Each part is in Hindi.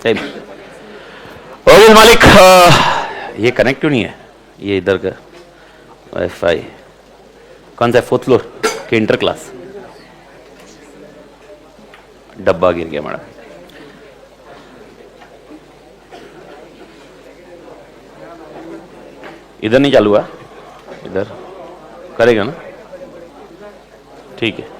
ओके मालिक, ये कनेक्ट क्यों नहीं है? ये इधर का वाईफाई कौन सा है? 4th फ्लोर के इंटर क्लास डब्बा गिर गया मैडम। इधर नहीं चालू हुआ, इधर करेगा ना? ठीक है।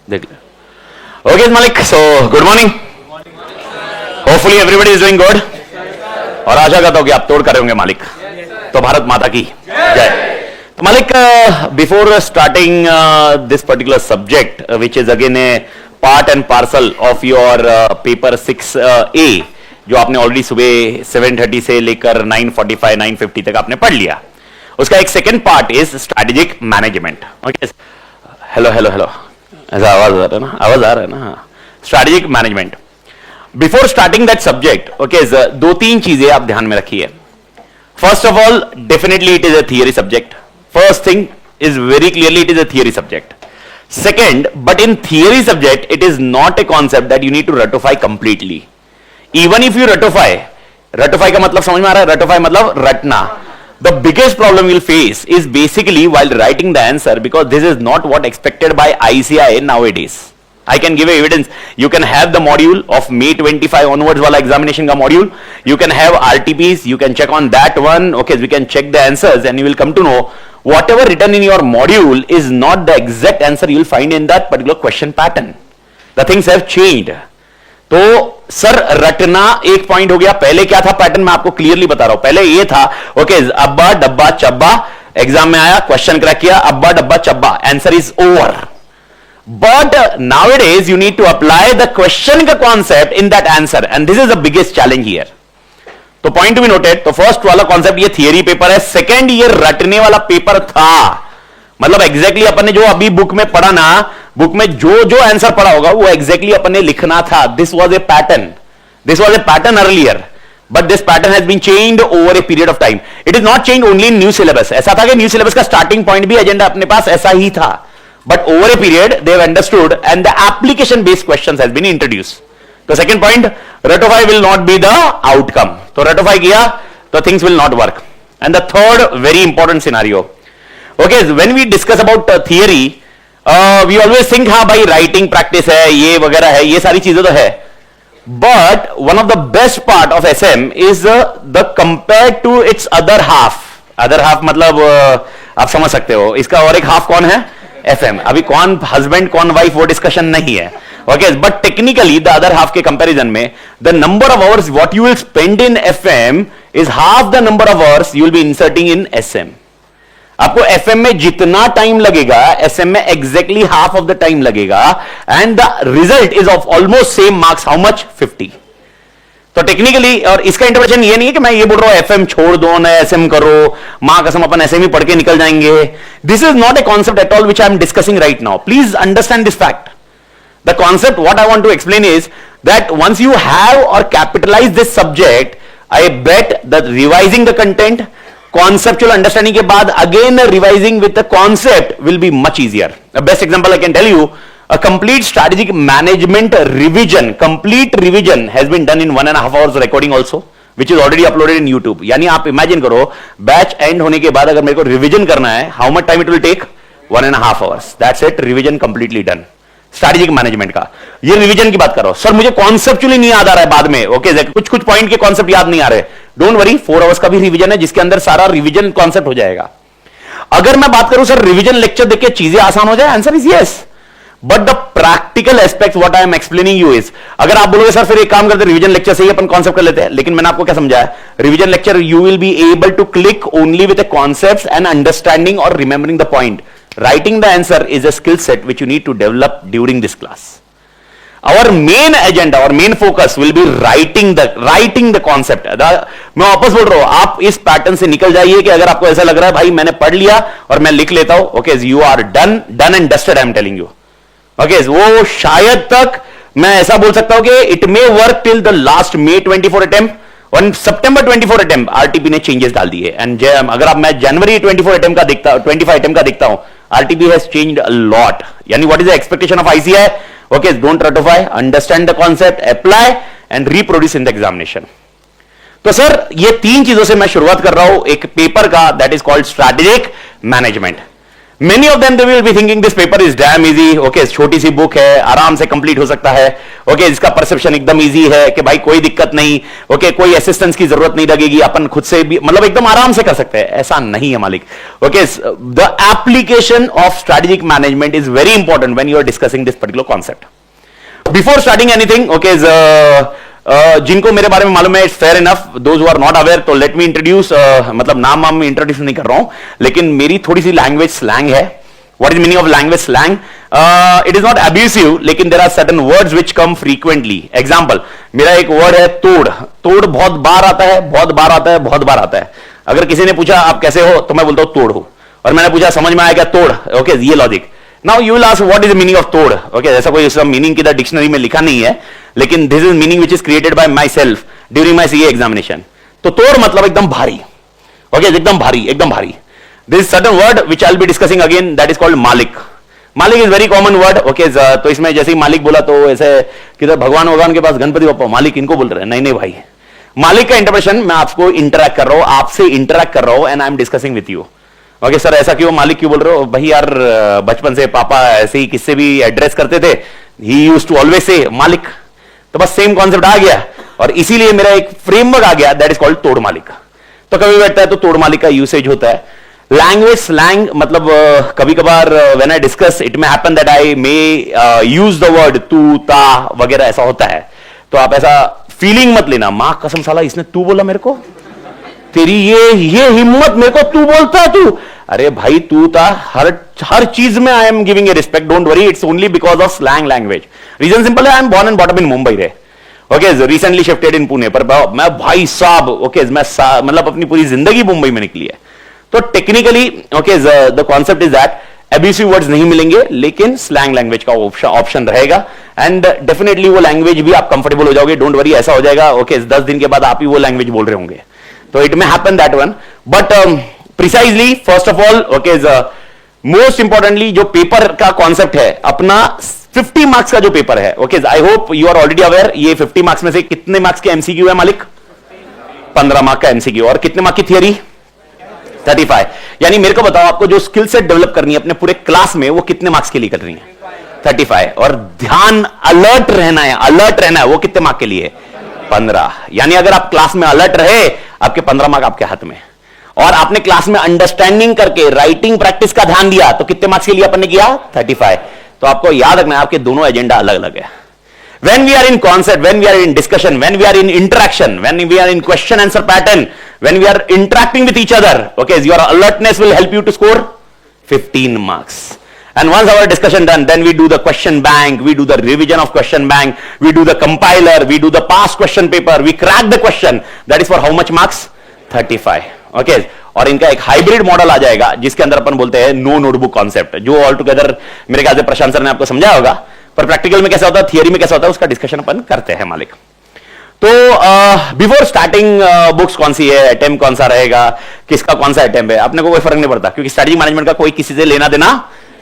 देख ले। ओके मालिक, so good morning. Hopefully everybody is doing good, और आशा करता हूं कि आप तोड़ कर रहे होंगे मालिक। तो भारत माता की जय। तो मालिक, before starting this particular subject which is again A part and parcel of your paper 6A, जो आपने ऑलरेडी सुबह 7:30 से लेकर 9:45 9:50 तक आपने पढ़ लिया। उसका एक second part is strategic management. Okay, hello hello hello, ऐसा आवाज आ रहा है ना? आवाज आ रहा है ना? Strategic management. Before starting that subject, okay, 2-3 चीजें आप ध्यान में रखिए। First of all, definitely it is a theory subject. First thing is very clearly it is a theory subject. Second, but in theory subject it is not a concept that you need to रटोफाई कंप्लीटली। इवन इफ यू रटोफाई, रटोफाई का मतलब समझ में आ रहा है? रटोफाई मतलब रटना। The biggest problem you'll face is basically while writing the answer, because this is not what expected by ICAI nowadays. I can give evidence. You can have the module of May 25 onwards wala examination ka module. You can have RTPs. You can check on that one. Okay, we can check the answers, and you will come to know whatever written in your module is not the exact answer you will find in that particular question pattern. The things have changed. तो सर रटना एक पॉइंट हो गया। पहले क्या था पैटर्न, मैं आपको क्लियरली बता रहा हूं। पहले ये था, ओके, अब्बा डब्बा चब्बा, एग्जाम में आया, क्वेश्चन क्रैक किया, अब्बा डब्बा चब्बा, answer is over. But nowadays you need to apply the question का concept in that answer, and this is the biggest challenge here. तो पॉइंट टू बी नोटेड। तो फर्स्ट वाला कॉन्सेप्ट ये थियरी पेपर है। सेकेंड ये रटने वाला पेपर था, मतलब एग्जैक्टली अपन ने जो अभी बुक में पढ़ा ना, बुक में जो जो आंसर पढ़ा होगा वो एग्जैक्टली अपन ने लिखना था। This was a pattern, this was a pattern earlier, but this pattern has been changed over a period of time. It is not changed only in new syllabus. ऐसा था कि न्यू सिलेबस का स्टार्टिंग पॉइंट भी एजेंडा अपने पास ऐसा ही था, but over a period they have understood and the application based questions has been introduced. तो सेकंड पॉइंट, रटोफाई will not be the outcome. तो रटोफाई किया तो things will not work. And the third very important scenario, okay, when we discuss about theory, we always think हाँ भाई राइटिंग प्रैक्टिस है, ये वगैरह है, ये सारी चीजें तो है, but one of the best part of SM is the compared to its other half. other half मतलब आप समझ सकते हो, इसका और एक हाफ कौन है? FM। अभी कौन हस्बैंड कौन वाइफ वो डिस्कशन नहीं है, okay, but technically the other half के कंपैरिजन में the number of hours what you will spend in FM is half the number of hours you will be inserting in SM. आपको एफएम में जितना टाइम लगेगा एसएम में exactly half of the time लगेगा, and the result is of almost same marks. How much? 50। तो टेक्निकली, और इसका इंटरप्रिटेशन ये नहीं है कि मैं ये बोल रहा हूं एफएम छोड़ दो ना एसएम करो, मां कसम अपन एसएम ही पढ़ के निकल जाएंगे। This is not a concept at all which I am discussing right now. Please understand this fact. The concept what I want to explain is that once you have और capitalize this subject, I bet that revising the content, conceptual understanding के बाद again revising with the concept will be much easier. The best example I can tell you, a complete strategic management revision, complete revision has been done in 1.5 hours recording also, which is already uploaded in YouTube. यानी आप imagine करो, बैच एंड होने के बाद अगर मेरे को रिविजन करना है, how much time it will take? 1.5 hours. That's it, revision completely done. Strategic management का ये रिवीजन की बात कर रहा हूं। सर मुझे कॉन्सेप्चुअली नहीं याद आ रहा है बाद में, ओके, कुछ पॉइंट के कॉन्सेप्ट याद नहीं आ रहे, डोंट वरी, 4 आवर्स का भी रिवीजन है जिसके अंदर सारा रिवीजन कॉन्सेप्ट हो जाएगा। अगर मैं बात करूं सर रिवीजन लेक्चर देख के चीजें आसान हो जाए, answer is yes, but the practical aspect what I am explaining you is, अगर आप बोलोगे सर फिर एक काम करते रिवीजन लेक्चर से ही अपन कॉन्सेप्ट कर लेते हैं, लेकिन मैंने आपको क्या समझाया, revision lecture you will be able to click only with the concepts and understanding और remembering the point. Writing the answer is a skill set which you need to develop during this class. Our main agenda, our main focus will be writing the concept. मैं वापस बोल रहा हूं, आप इस पैटर्न से निकल जाइए कि अगर आपको ऐसा लग रहा है भाई मैंने पढ़ लिया और मैं लिख लेता हूं, okay, you are done and dusted, I am telling you. Okay, वो शायद तक मैं ऐसा बोल सकता हूं कि it may work till the last May 24 attempt, on September 24 attempt RTP ने चेंजेस डाल दिए एंड अगर अब मैं जनवरी 24 अटेम्प्ट का देखता 25 अटेम्प्ट का देखता हूं, RTP has changed a lot. यानी what is the expectation of ICAI? Okay, don't रटिफाई, understand the concept, apply and reproduce in the examination. तो सर ये तीन चीजों से मैं शुरुआत कर रहा हूं एक पेपर का, that is called strategic management. Many of them they will be thinking this paper is damn easy. Okay, छोटी सी बुक है, आराम से कंप्लीट हो सकता है. ओके, इसका परसेप्शन एकदम इजी है कि भाई कोई दिक्कत नहीं. ओके, कोई असिस्टेंस की जरूरत नहीं लगेगी, अपन खुद से भी मतलब एकदम आराम से कर सकते हैं. ऐसा नहीं है मालिक. Okay, the application of strategic management is very important when you are discussing this particular concept. Before starting anything, okay, जिनको मेरे बारे में मालूम है, fair enough. Those who are not aware, तो लेट मी इंट्रोड्यूस, मतलब नाम वाम इंट्रोड्यूस नहीं कर रहा हूं, लेकिन मेरी थोड़ी सी लैंग्वेज स्लैंग है. What is meaning of language slang? It is not abusive, लेकिन there are certain words which come frequently. Example, मेरा एक वर्ड है तोड़. तोड़ बहुत बार आता है, बहुत बार आता है, बहुत बार आता है. अगर किसी ने पूछा आप कैसे हो, तो मैं बोलता हूं तोड़ हो. और मैंने पूछा समझ में आया क्या तोड़? ओके, ये logic. Now you will ask what is the meaning of तोड़. ओके, ऐसा कोई इसका मीनिंग किधर डिक्शनरी में लिखा नहीं है, लेकिन this is meaning which is created by my self during my CA examination. तो तोड़ मतलब एकदम भारी. ओके, एकदम भारी, एकदम भारी. This is certain word which I will be discussing again, that is called मालिक. मालिक is very common word. Okay, तो इसमें जैसे ही मालिक बोला तो ऐसे किधर भगवान के पास गणपति बापा मालिक इनको बोल रहे हैं. नहीं नहीं भाई, मालिक का इंटरप्रेशन मैं आपको इंटरैक्ट कर रहा हूं, आपसे इंटरैक्ट कर रहा हूं and I am discussing with you. Okay sir, ऐसा क्यों मालिक क्यों बोल रहे हो? भाई यार, बचपन से पापा ऐसे ही किससे भी एड्रेस करते थे, ही यूज्ड टू ऑलवेज से मालिक. तो बस सेम कॉन्सेप्ट आ गया और इसीलिए मेरा एक फ्रेमवर्क आ गया, दैट इज कॉल्ड तोड़ मालिक. तो कभी बैठता है तो तोड़ मालिक का यूसेज होता है. लैंग्वेज स्लैंग मतलब कभी कभार when I discuss, it may happen that I may use the word तू ता वगैरह, ऐसा होता है. तो आप ऐसा फीलिंग मत लेना, मां कसम साला इसने तू बोला मेरे को, तेरी ये हिम्मत, मेरे को तू बोलता है तू. अरे भाई तू था, हर चीज में I am giving a respect, don't worry, it's only because of slang language. Reason simple है, I am born and brought up in Mumbai रे. Okay, recently shifted in Pune, पर मैं भाई साहब, ओके, मैं मतलब अपनी पूरी जिंदगी मुंबई में निकली है. तो technically okay, the concept is that abusive words नहीं मिलेंगे, लेकिन स्लैंग लैंग्वेज का ऑप्शन रहेगा एंड डेफिनेटली वो लैंग्वेज भी आप कंफर्टेबल हो जाओगे. डोंट वरी, ऐसा हो जाएगा ओके, 10 दिन के बाद आप ही वो लैंग्वेज बोल रहे होंगे. तो it may happen that one, but precisely first of all okay, most importantly जो पेपर का कॉन्सेप्ट है अपना, 50 मार्क्स का जो पेपर है. Okay, I hope you are already aware. ये 50 मार्क्स में से कितने मार्क्स के एमसीक्यू है मालिक? 15 मार्क्स का एमसीक्यू. और कितने मार्क्स की थियरी? 35. यानी मेरे को बताओ, आपको जो स्किल सेट डेवलप करनी है अपने पूरे क्लास में, वो कितने मार्क्स के लिए कर रही है? 35. और ध्यान अलर्ट रहना है, अलर्ट रहना है, वो कितने मार्क्स के लिए? 15. यानी अगर आप क्लास में अलर्ट रहे, आपके 15 मार्क्स आपके हाथ में. और आपने क्लास में अंडरस्टैंडिंग करके राइटिंग प्रैक्टिस का ध्यान दिया, तो कितने मार्क्स के लिए अपन ने किया? 35. तो आपको याद रखना है, आपके दोनों एजेंडा अलग अलग है. When we are in concept, when we are in discussion, when we are in interaction, when we are in question answer pattern, when we are interacting with each other, okay, your alertness will help you to score 15 marks. And once our discussion done, then we do the question bank, we do the revision of question bank, we do the compiler, we do the past question paper, we crack the question. That is for how much marks? 35. Okay. और इनका एक हाइब्रिड मॉडल आ जाएगा, जिसके अंदर अपन बोलते हैं नो नोटबुक कॉन्सेप्ट, जो ऑल टुगेदर मेरे ख्याल से प्रशांत सर ने आपको समझाया होगा. पर प्रैक्टिकल में कैसा होता है, थियरी में कैसा होता है, उसका डिस्कशन अपन करते हैं मालिक. तो बिफोर स्टार्टिंग बुक्स कौन सी है, अटेम्प्ट कौन सा रहेगा, किसका कौन सा अटेम्प्ट है, अपने को कोई फर्क नहीं पड़ता, क्योंकि स्ट्रेटजी मैनेजमेंट का कोई किसी से लेना देना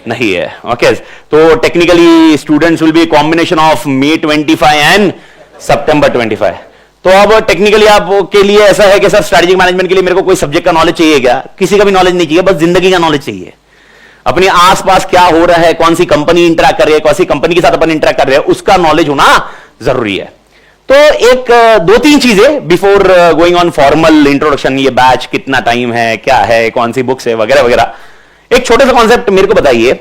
नहीं है. ओके, तो technically students will be combination of May 25 and September 25. तो अब टेक्निकली आपके लिए ऐसा है कि सर स्ट्रेटजिक मैनेजमेंट के लिए मेरे को कोई सब्जेक्ट का नॉलेज चाहिए क्या? किसी का भी नॉलेज नहीं चाहिए, बस जिंदगी का नॉलेज चाहिए. अपने आसपास क्या हो रहा है, कौन सी कंपनी इंटरैक्ट कर रही है, कौन सी कंपनी के साथ अपन इंटरैक्ट कर रहे हैं, उसका नॉलेज होना जरूरी है. तो एक 2-3 चीजें before going on formal introduction, ये बैच कितना टाइम है, क्या है, कौन सी बुक्स है वगैरह वगैरह. एक छोटे सा कॉन्सेप्ट मेरे को बताइए,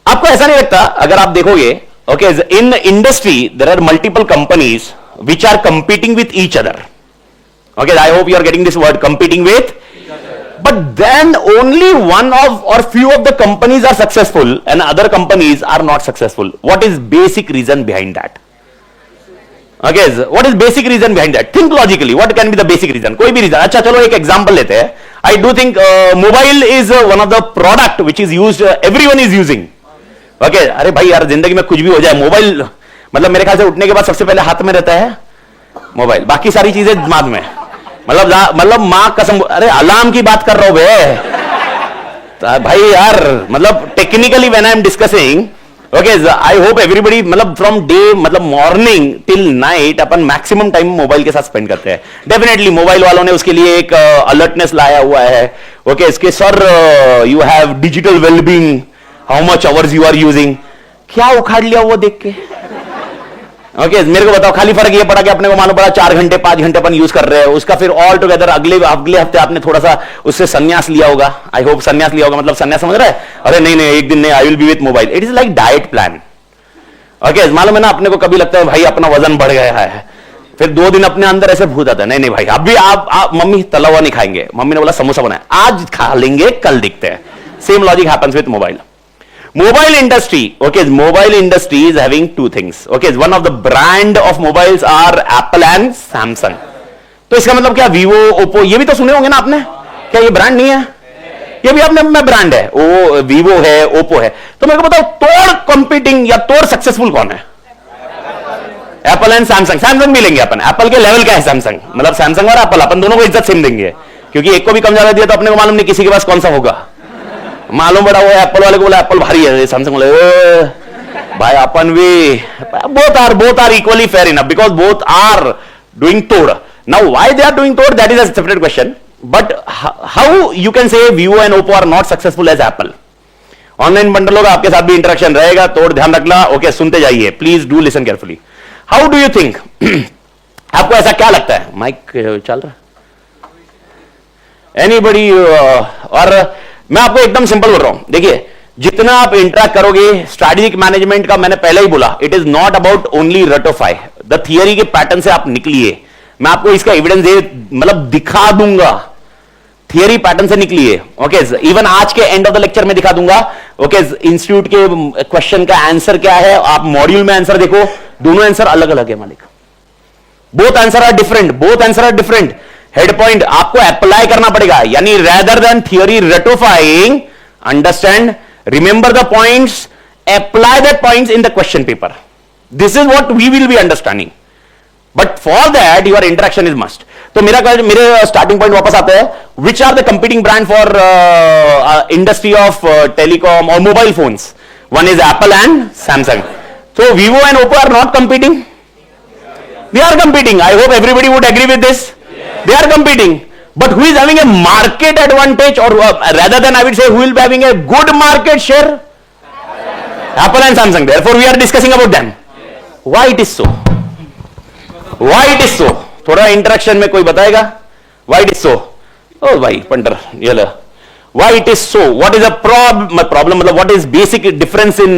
आपको ऐसा नहीं लगता अगर आप देखोगे okay, in industry there are multiple companies which are competing with each other. Okay, I hope you are getting this word, competing with each other. But then only one of or few of the companies are successful and other companies are not successful. What is basic reason behind that? Okay, what is basic reason behind that? Think logically, what can be the basic reason? कोई भी reason. अच्छा चलो एक example लेते हैं. I do think mobile is one of the product which is used, everyone is using. Okay, अरे भाई यार जिंदगी में कुछ भी हो जाए, मोबाइल मतलब मेरे ख्याल से उठने के बाद सबसे पहले हाथ में रहता है मोबाइल, बाकी सारी चीजें दिमाग में। मतलब मां कसम, अरे अलार्म की बात कर रहा हूं बे भाई यार। मतलब technically when I am discussing, okay, I hope everybody, मतलब फ्रॉम डे, मतलब मॉर्निंग टिल नाइट अपन मैक्सिमम टाइम मोबाइल के साथ स्पेंड करते हैं। डेफिनेटली मोबाइल वालों ने उसके लिए एक अलर्टनेस लाया हुआ है। ओके, इसके sir you have digital wellbeing, how much hours you are using. क्या उखाड़ लिया वो देख के? ओके, मेरे को बताओ, खाली फर्क ये पड़ा कि अपने को मालूम पड़ा 4 घंटे 5 घंटे अपन यूज कर रहे हैं, उसका फिर ऑल टुगेदर अगले हफ्ते आपने थोड़ा सा उससे संन्यास लिया होगा। आई होप संन्यास लिया होगा, मतलब संन्यास समझ रहा है? अरे नहीं एक दिन नहीं, I will be with mobile. It is like diet plan. Okay, मालूम है ना, अपने को कभी लगता है भाई अपना वजन बढ़ गया है, फिर 2 दिन अपने अंदर ऐसे भूत आता है, नहीं भाई अभी आप मम्मी तला हुआ नहीं खाएंगे, मम्मी ने बोला समोसा बनाया, आज खा लेंगे, कल दिखते हैं। Same logic happens with mobile. Mobile industry, okay, mobile industry is having 2 things. Okay, one of the brand of mobiles are Apple and Samsung. तो इसका मतलब क्या, Vivo, Oppo, ये भी तो सुने होंगे ना आपने? क्या ये ब्रांड नहीं है? ये भी आपने में ब्रांड है, वो Vivo है, Oppo है। तो मेरे को बताओ तोड़ कंपीटिंग या तोड़ सक्सेसफुल कौन है? Apple and Samsung। Samsung भी लेंगे अपन, Apple के लेवल क्या है Samsung, मतलब Samsung और Apple अपन दोनों को इज्जत सेम देंगे, क्योंकि एक को भी कम ज्यादा दिया तो अपने को मालूम नहीं किसी के पास कौन सा होगा। मालूम पड़ा वो एप्पल वाले को बोला एप्पल भारी है, सैमसंग बोले भाई अपन भी, both are equally fair enough, because both are doing तोड़। Now why they are doing तोड़, that is a separate question, but how you can say Vivo and Oppo are not successful as Apple? Online bundle होगा, आपके साथ भी इंटरेक्शन रहेगा, तोड़ ध्यान रखना। ओके, सुनते जाइए, please do listen carefully. How do you think, आपको ऐसा क्या लगता है? माइक चल रहा, एनीबडी? और मैं आपको एकदम सिंपल बोल रहा हूं, देखिए जितना आप इंटरेक्ट करोगे, स्ट्रैटेजिक मैनेजमेंट का मैंने पहले ही बोला, it is not about only रटोफाई द थियरी के पैटर्न से आप निकलिए। मैं आपको इसका एविडेंस दे, मतलब दिखा दूंगा, थियरी पैटर्न से निकलिए। ओके, इवन आज के एंड ऑफ द लेक्चर में दिखा दूंगा। ओके, इंस्टीट्यूट के क्वेश्चन का आंसर क्या है, आप मॉड्यूल में आंसर देखो, दोनों आंसर अलग अलग है मालिक। Both answer are different, both answer are different. Head point आपको अप्लाई करना पड़ेगा, यानी रेदर देन थियरी रटोफाइंग, understand, remember the points, apply that points in the question paper. This is what we will be understanding, but for that your interaction is must. तो मेरे स्टार्टिंग पॉइंट वापस आते हैं, which are the competing brand for industry of telecom और mobile phones? One is Apple and Samsung. So Vivo and Oppo are not competing? They are competing. I hope everybody would agree with this. They are competing. But who is having a market advantage, or rather than I would say, who will be having a good market share? Apple and Samsung. Therefore we are discussing about them. Why it is so? Why it is so? थोड़ा इंटरेक्शन में कोई बताएगा? Why it is so? Oh भाई पंटर ये लो. Why it is so? What is the problem? मतलब what is basic difference in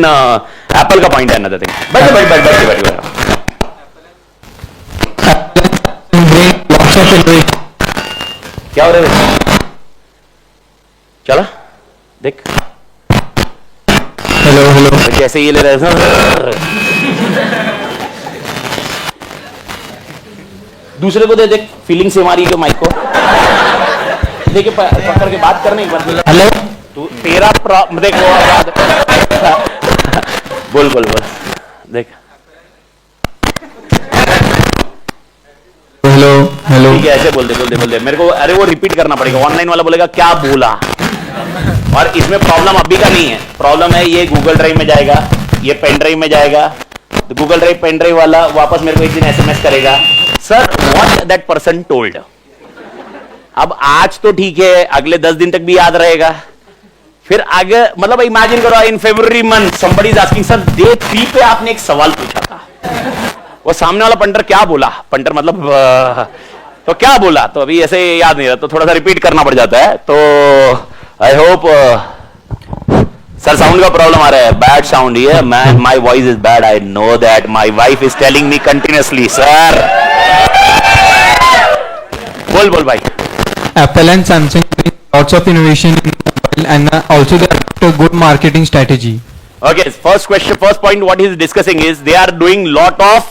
Apple का point है another thing. बैठ. क्या हो रहा है? चला देख. हेलो जैसे ये ले रहे हैं दूसरे को दे फीलिंग से हमारी के माइक को देखिए पकड़ के बात करने एक बार. हेलो तू तेरा देख बोल देख. हेलो ठीक है ऐसे बोल दे मेरे को. अरे वो रिपीट करना पड़ेगा. ऑनलाइन वाला बोलेगा क्या बोला. और इसमें प्रॉब्लम अभी का नहीं है. प्रॉब्लम है ये गूगल ड्राइव में जाएगा, ये पेन ड्राइव में जाएगा. तो गूगल ड्राइव पेन ड्राइव वाला वापस मेरे को एक दिन एसएमएस करेगा, sir what that person told. अब आज तो ठीक है, अगले 10 दिन तक भी याद रहेगा. फिर आगे मतलब इमेजिन करो in February month somebody is asking sir day 3 पे आपने एक सवाल पूछा था, वो सामने वाला पंटर क्या बोला. पंटर मतलब तो क्या बोला, तो अभी ऐसे याद नहीं रहा, तो थोड़ा सा रिपीट करना पड़ जाता है. तो आई होप सर साउंड का प्रॉब्लम आ रहा है. बैड साउंड ये man, my voice is bad, I know that. My wife is telling me continuously sir. बोल भाई. Apple and Samsung bring lots of innovation in mobile and also they adopt a good marketing strategy. Okay, first point what he is discussing is they are doing lot of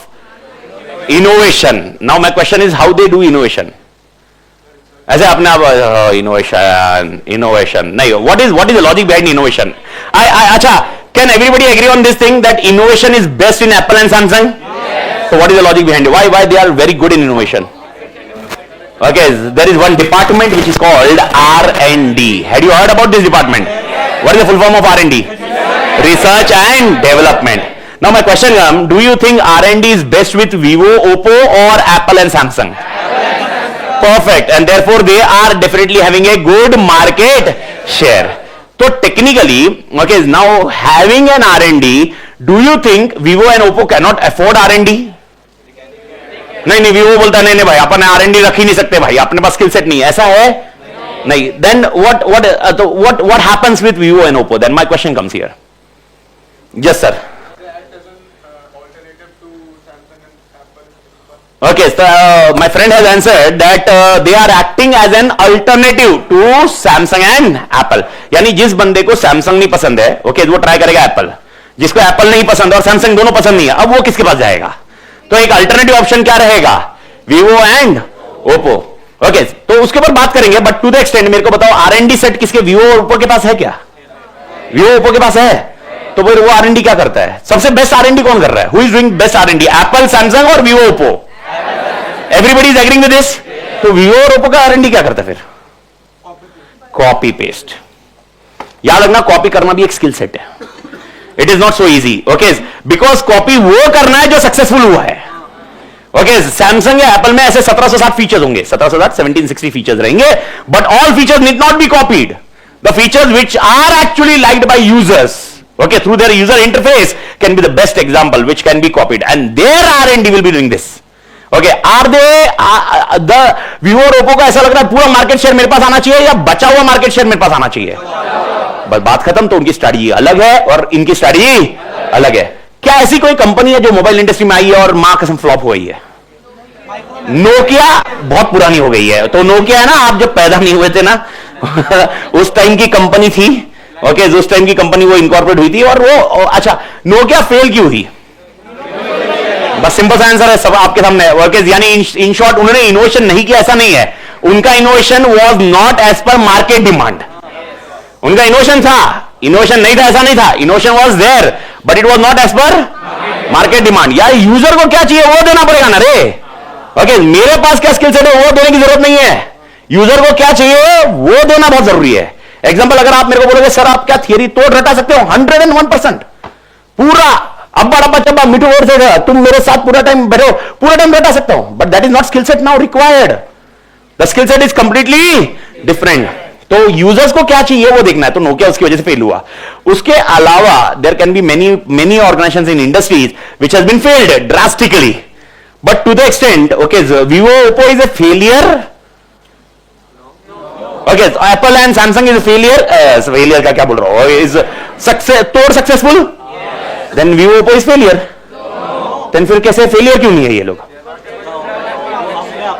innovation. Now my question is how they do innovation. ऐसे अपने आप innovation नहीं. What is the logic behind innovation? अच्छा, can everybody agree on this thing that innovation is best in Apple and Samsung? Yes. So what is the logic behind it? Why they are very good in innovation? Okay, there is one department which is called R&D. Had you heard about this department? What is the full form of R&D? Research and development. Now my question comes, do you think R&D is best with Vivo, Oppo or Apple and Samsung? Perfect, and therefore they are definitely having a good market share. So technically, okay, now having an R&D, do you think Vivo and Oppo cannot afford R&D? नहीं Vivo बोलता है नहीं भाई अपन R&D रख ही नहीं सकते भाई, अपने पास स्किल सेट नहीं है, ऐसा है नहीं. Then what happens with Vivo and Oppo? Then my question comes here. Yes sir. Okay, so my friend has answered that they are acting as an alternative to Samsung and Apple. यानी जिस बंदे को Samsung नहीं पसंद है, okay, वो ट्राई करेगा Apple. जिसको Apple नहीं पसंद और Samsung दोनों पसंद नहीं है, अब वो किसके पास जाएगा? तो एक अल्टरनेटिव ऑप्शन क्या रहेगा? Vivo and Oppo. ओके, तो उसके ऊपर बात करेंगे, बट टू द एक्सटेंड मेरे को बताओ R&D सेट किसके Vivo और Oppo के पास है क्या? Vivo Oppo के पास है, तो फिर वो R&D क्या करता है? सबसे बेस्ट R&D कौन कर रहा है? Who is doing best R&D? Apple, Samsung और Vivo Oppo? Everybody is agreeing with this? तो Vivo और Oppo का R&D क्या करता है फिर? Copy paste. याद रखना, कॉपी करना भी एक स्किल सेट है. It is not so easy, okay, because copy वो करना है जो सक्सेसफुल हुआ है. ओके, सैमसंग या एप्पल में ऐसे 1760 फीचर्स होंगे, 1760 फीचर्स रहेंगे, but all features need not be copied. The features which are actually liked by users, okay, through their user interface can be the best example which can be copied, and their R&D will be doing this. Okay, are they the Vivo और Oppo को ऐसा लग रहा है पूरा मार्केट शेयर मेरे पास आना चाहिए या बचा हुआ मार्केट शेयर मेरे पास आना चाहिए? बस बात खत्म. तो उनकी स्ट्रैटेजी अलग है और इनकी स्ट्रैटेजी अलग है. क्या ऐसी कोई कंपनी है जो मोबाइल इंडस्ट्री में आई है और मां कसम फ्लॉप हो गई है? नोकिया बहुत पुरानी हो गई है. तो नोकिया है ना, आप जब पैदा नहीं हुए थे ना उस टाइम की कंपनी थी. ओके, उस टाइम की कंपनी वो इनकॉर्पोरेट हुई थी. और वो अच्छा, नोकिया फेल क्यों हुई? बस सिंपल सा आंसर है सब आपके सामने. ओके, यानी इन शॉर्ट उन्होंने इनोवेशन नहीं किया, ऐसा नहीं है. उनका innovation was not as per market demand. उनका इनोवेशन था, इनोवेशन नहीं था ऐसा नहीं था. Innovation was there but it was not as per market demand. यार यूजर को क्या चाहिए वो देना पड़ेगा ना रे. ओके, मेरे पास क्या स्किल सेट है वो देने की जरूरत नहीं है. यूजर को क्या चाहिए वो देना बहुत जरूरी है. एग्जाम्पल, अगर आप मेरे को बोलोगे सर आप क्या थियरी तोड़ रटा सकते हो 101%, पूरा अब्बा डब्बा चब्बा मिठू और से तुम मेरे साथ पूरा टाइम बैठो, पूरा टाइम रटा सकता हूं, but that is not skill set now required. The skill set is completely different. तो यूजर्स को क्या चाहिए वो देखना है. तो नोकिया उसकी वजह से फेल हुआ. उसके अलावा there can be many organisations in industries which has been failed drastically, but to the extent, okay, Vivo Oppo is a failure. Okay, so Apple and Samsung is a failure. Failure का क्या बोल रहा हूँ? Is successful? Yes. Then Vivo Oppo is failure. No. Then फिर कैसे failure क्यों नहीं है ये लोग?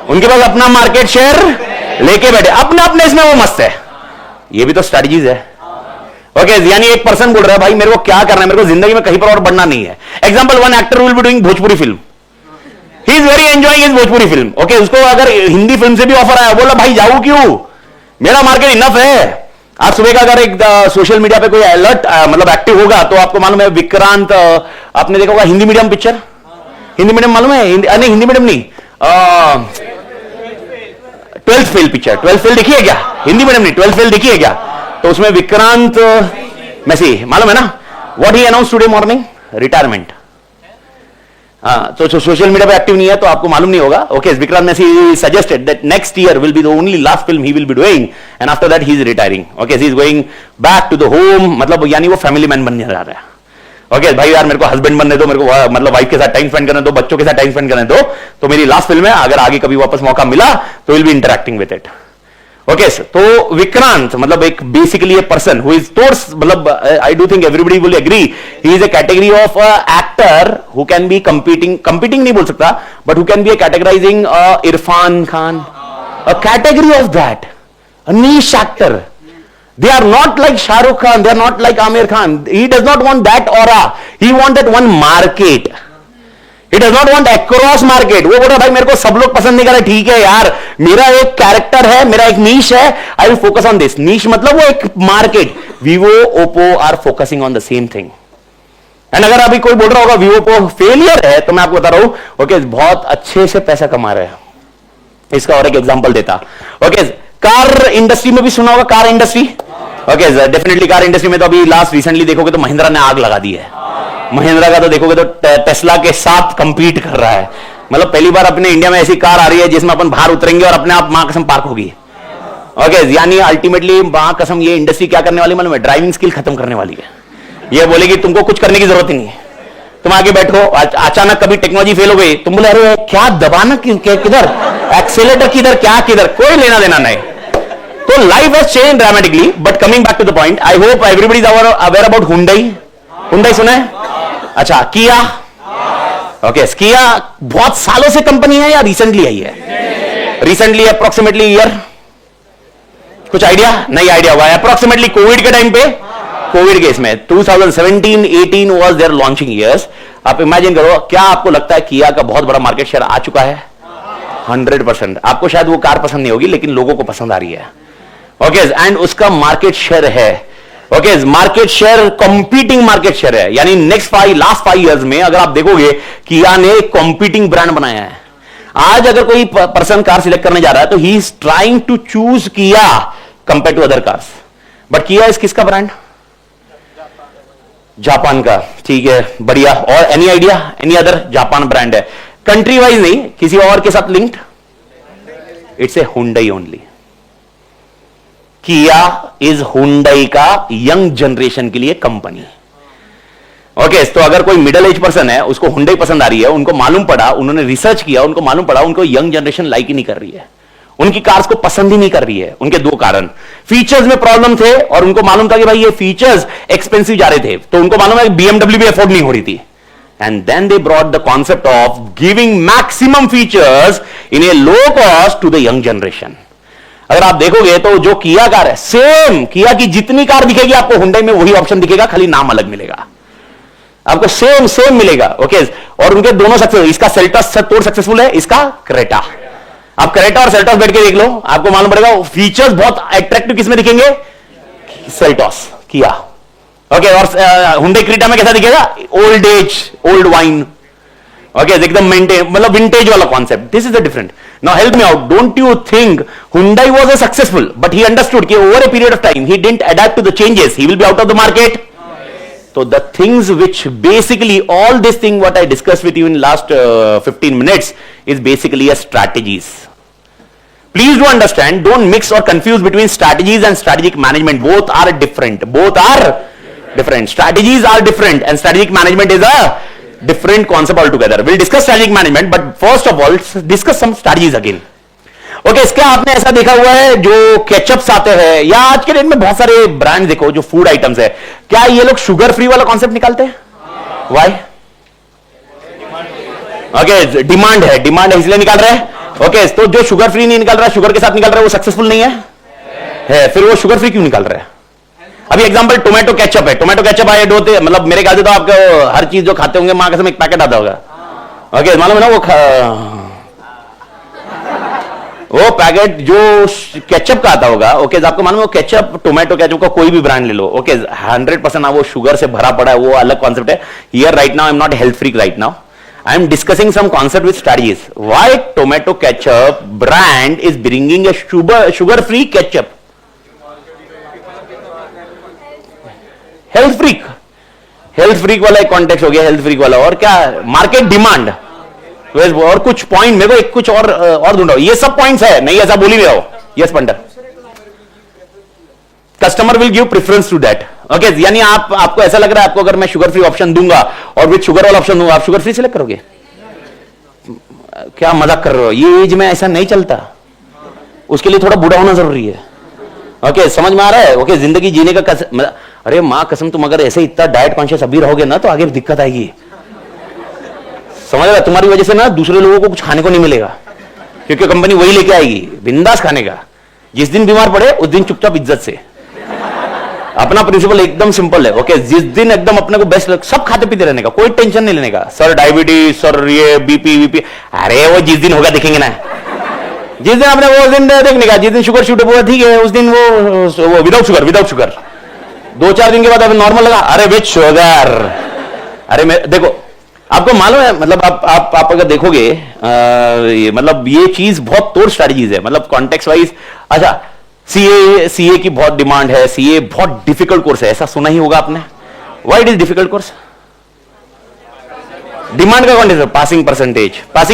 उनके पास अपना मार्केट शेयर लेके बैठे, अपने अपने इसमें वो मस्त है. ये भी तो स्ट्रेटजीज है. ओके, यानी एक पर्सन बोल रहा है भाई मेरे को क्या करना है, मेरे को जिंदगी में कहीं पर और बढ़ना नहीं है. Example, one actor will be doing Bhojpuri film. He is very enjoying his Bhojpuri film. Okay, उसको अगर हिंदी फिल्म से भी ऑफर आया, बोला भाई जाऊं क्यों, मेरा मार्केट इनफ है. आज सुबह का अगर एक सोशल मीडिया पे कोई अलर्ट मतलब एक्टिव होगा तो आपको मालूम है विक्रांत, आपने देखा होगा Hindi medium picture, Hindi medium मालूम है? नहीं हिंदी मीडियम नहीं, 12th fail picture. 12th fail देखी है क्या? हिंदी मीडियम नहीं, 12th फेल देखी है क्या? तो उसमें विक्रांत मैसी मालूम है ना, what he announce today morning? Retirement. हाँ, तो सोशल मीडिया पे एक्टिव नहीं है तो आपको मालूम नहीं होगा. Okay, Vikrant Massey suggested that next year will be the only last film he will be doing and after that he is retiring. Okay, he is going back to the home, मतलब यानी वो फैमिली मैन बनने जा रहा है. ओके भाई यार मेरे को हस्बैंड बनने दो, मेरे को मतलब वाइफ के साथ टाइम स्पेंड करने दो, बच्चों के साथ टाइम स्पेंड करने दो, तो मेरी लास्ट फिल्म है, अगर आगे कभी वापस मौका मिला तो will be interacting with it. Okay, तो विक्रांत मतलब एक basically a person who is टोर्स, मतलब I do think everybody will agree he is a category of actor who can be competing नहीं बोल सकता, but who can be a categorizing Irfan Khan, a category of that, a niche actor. They are not like Shah Rukh Khan, they are not like Amir Khan. He does not want that aura. He wants that one market. He does not want across market. वो बोल रहा भाई मेरे को सब लोग पसंद नहीं कर रहे, ठीक है यार, मेरा एक कैरेक्टर है, मेरा एक नीश है, I will focus on this. नीश मतलब वो एक market. Vivo, Oppo are focusing on the same thing. And अगर अभी कोई बोल रहा होगा वीवो को फेलियर है, तो मैं आपको बता रहा हूं ओके, बहुत अच्छे से पैसा कमा रहे हैं। इसका और एक एग्जांपल देता। ओके, कार इंडस्ट्री में भी सुना होगा, car industry. Okay, definitely car industry में तो अभी लास्ट रिसेंटली देखोगे तो महिंद्रा ने आग लगा दी है। महिंद्रा का तो देखोगे तो टेस्ला के साथ कंपीट कर रहा है। मतलब पहली बार अपने इंडिया में ऐसी कार आ रही है जिसमें अपन बाहर उतरेंगे और अपने आप मां कसम पार्क होगी। ओके, यानी अल्टीमेटली मां कसम ये इंडस्ट्री क्या करने वाली मालूम है? ड्राइविंग स्किल खत्म करने वाली है। ये बोलेगी तुमको कुछ करने की जरूरत ही नहीं है, तुम आगे बैठो, अचानक कभी टेक्नोलॉजी फेल हो गई, तुम बोले अरे क्या दबाना किधर, एक्सेलेटर किधर, क्या किधर, कोई लेना देना नहीं। तो life has change dramatically. But coming back to the point, I hope everybody is aware about Hyundai. Hyundai सुना है? अच्छा, किया। ओके, किया बहुत सालों से कंपनी है या रिसेंटली आई है? रिसेंटली, अप्रोक्सीमेटली ईयर, कुछ आइडिया? नहीं आइडिया हुआ है। अप्रोक्सीमेटली कोविड के टाइम पे, कोविड केस में 2017-18 वाज देयर लॉन्चिंग ईयर्स। आप इमेजिन करो, क्या आपको लगता है किया का बहुत बड़ा मार्केट शेयर आ चुका है? 100%। आपको शायद वो कार पसंद नहीं होगी, लेकिन लोगों को पसंद आ रही है। ओके, एंड उसका मार्केट शेयर है, okay, market share competing market share है। यानी लास्ट 5 इयर्स में अगर आप देखोगे, किया ने कॉम्पीटिंग ब्रांड बनाया है। आज अगर कोई पर्सन कार सिलेक्ट करने जा रहा है तो he is trying to choose Kia compare to other cars. But Kia is किसका ब्रांड? जापान का। ठीक है, बढ़िया। और any idea? Any other? Japan brand है, कंट्री वाइज नहीं, किसी और के साथ linked. It's a Hyundai only. Kia is Hyundai का यंग जनरेशन के लिए कंपनी। ओके, तो अगर कोई मिडिल एज पर्सन है, उसको हुंडई पसंद आ रही है, उनको मालूम पड़ा, उन्होंने रिसर्च किया, उनको मालूम पड़ा उनको यंग जनरेशन लाइक ही नहीं कर रही है, उनकी कार्स को पसंद ही नहीं कर रही है। उनके 2 कारण, फीचर्स में प्रॉब्लम थे और उनको मालूम था कि भाई ये फीचर्स एक्सपेंसिव जा रहे थे, तो उनको मालूम है बीएमडब्ल्यू भी अफोर्ड नहीं हो रही थी। And then they brought the concept of giving maximum features in a low cost to the young generation. अगर आप देखोगे तो जो किया कार है, सेम किया की जितनी कार दिखेगी आपको हुंडई में वही ऑप्शन दिखेगा, खाली नाम अलग मिलेगा, आपको सेम मिलेगा। ओके, और उनके दोनों सक्सेसफुल, इसका सेल्टॉस तोड़ सक्सेसफुल है, इसका क्रेटा। आप क्रेटा और सेल्टॉस बैठ के देख लो, आपको मालूम पड़ेगा फीचर्स बहुत अट्रैक्टिव किसमें दिखेंगे? सेल्टॉस, किया। ओके, और हुंडई क्रेटा में कैसा दिखेगा? Old age, old wine. Okay, एकदम मेंटेन, मतलब विंटेज वाला concept. This is the different. Now help me out, don't you think Hyundai was a successful, but he understood कि over a period of time he didn't adapt to the changes, he will be out of the market. So the things which basically all this thing what I discussed with you in last 15 minutes is basically a strategies. Please do understand, don't mix or confuse between strategies and strategic management. Both are different. Both are different. Strategies are different and strategic management is a different concept altogether. We'll discuss strategic management, but first of all, discuss some strategies again. Okay, इसका आपने ऐसा देखा हुआ है जो केचअप्स आते हैं, या आज के डेट में बहुत सारे ब्रांड देखो जो फूड आइटम्स है, क्या ये लोग शुगर फ्री वाला कॉन्सेप्ट निकालते हैं? व्हाई? ओके, डिमांड है इसलिए निकाल रहे हैं। ओके, तो जो शुगर फ्री नहीं निकाल रहा है, शुगर के साथ निकाल रहा है, वो सक्सेसफुल नहीं है? फिर वो शुगर फ्री क्यों निकाल रहा है? अभी एग्जांपल टोमेटो केचअप है, टोमेटो केचअप आए डोते, मतलब मेरे ख्याल से तो आपको हर चीज जो खाते होंगे मां कसम एक पैकेट आता होगा। ओके, मालूम है ना वो पैकेट जो केचप का आता होगा। ओके, आपको मालूम है केचप, टोमेटो केचप का कोई भी ब्रांड ले लो, ओके, 100% वो शुगर से भरा पड़ा है, वो अलग कॉन्सेप्ट है। Here right now I am not health freak right now, I am discussing some concept with studies. Why tomato ketchup brand is bringing a sugar free ketchup? Health freak वाला एक कॉन्टेक्स्ट हो गया, हेल्थ फ्रीक वाला। और क्या? Market demand. और कुछ पॉइंट मेरे को एक कुछ और ढूंढो, ये सब पॉइंट्स है, नहीं ऐसा बोल ही नहीं रहा हो। यस पंडर, customer will give preference to that. Okay, यानी आपको ऐसा लग रहा है आपको अगर मैं शुगर फ्री ऑप्शन दूंगा और विद शुगर वाला ऑप्शन दूंगा, आप शुगर फ्री सिलेक्ट करोगे? क्या मजाक कर रहे हो? ये एज में ऐसा नहीं चलता, उसके लिए थोड़ा बूढ़ा होना जरूरी है। ओके, समझ में आ रहा है? ओके, जिंदगी जीने का अरे मां कसम, तुम अगर ऐसे इतना डाइट कॉन्शियस अभी रहोगे ना तो आगे दिक्कत आएगी, समझ रहा? तुम्हारी वजह से ना दूसरे लोगों को कुछ खाने को नहीं मिलेगा, क्योंकि कंपनी वही लेके आएगी बिंदास खाने का। जिस दिन बीमार पड़े उस दिन चुपचाप इज्जत से। अपना प्रिंसिपल एकदम सिंपल है। ओके, जिस दिन एकदम अपने को बेस्ट, सब खाते पीते रहने का, कोई टेंशन नहीं लेने का। सर डायबिटीज, सर ये बीपी, अरे वो जिस दिन होगा देखेंगे ना, जिस दिन आपने वो दिन देखने का, जिस दिन शुगर शूट हुआ ठीक है, उस दिन वो विदाउट शुगर 2-4 दिन के बाद अभी नॉर्मल लगा, अरे विच शुगर, अरे मैं देखो, आपको मालूम है, मतलब आप अगर देखोगे मतलब ये चीज बहुत तोड़ स्ट्रेटजीज है, मतलब कॉन्टेक्स्ट वाइज। अच्छा, सीए की बहुत डिमांड है, सीए बहुत डिफिकल्ट कोर्स है, ऐसा सुना ही होगा आपने। Why it is difficult course? Demand का कॉन्टेक्स्ट, पासिंग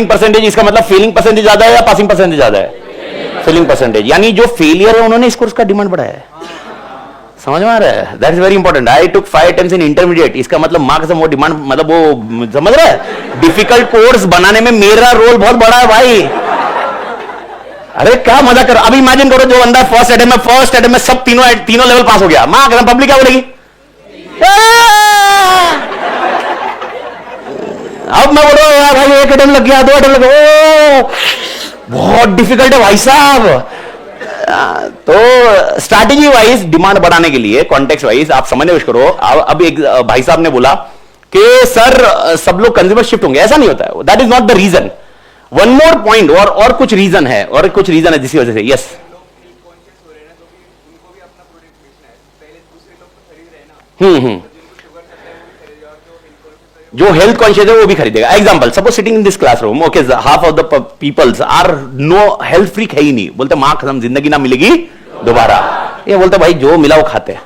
परसेंटेज इसका मतलब फेलिंग परसेंटेज ज्यादा है या पासिंग परसेंटेज ज्यादा है? फेलिंग परसेंटेज, यानी जो फेलियर है उन्होंने इस कोर्स का डिमांड बढ़ाया है। समझ में आ रहा है? That is very important. I took 5 attempts in intermediate, इसका मतलब मार्क्स वो डिमांड, मतलब वो समझ रहा है, डिफिकल्ट कोर्स बनाने में मेरा रोल बहुत बड़ा है भाई। अरे क्या मजा करो, अभी इमेजिन करो जो बंदा फर्स्ट अटेम्प्ट में सब तीनों लेवल पास हो गया, मां कसम पब्लिक क्या बोलेगी? अब मैं बोल रहा हूं भाई 1 अटेम्प्ट लग गया, 2 अटेम्प्ट लग गया, बहुत डिफिकल्ट है भाई साहब। तो स्ट्रैटेजी वाइज डिमांड बढ़ाने के लिए, कॉन्टेक्स्ट वाइज आप समझने की कोशिश करो। अब एक भाई साहब ने बोला कि सर सब लोग कंज्यूमर शिफ्ट होंगे, ऐसा नहीं होता है, that is not the reason. One more point, और कुछ रीजन है, जिसकी वजह से यस जो हेल्थ कॉन्शियस है वो भी खरीदेगा। Example, suppose sitting in this classroom, okay, half of the peoples are no health freak है ही नहीं, बोलते मां कसम जिंदगी ना मिलेगी दोबारा। ये बोलते भाई जो मिला वो खाते हैं,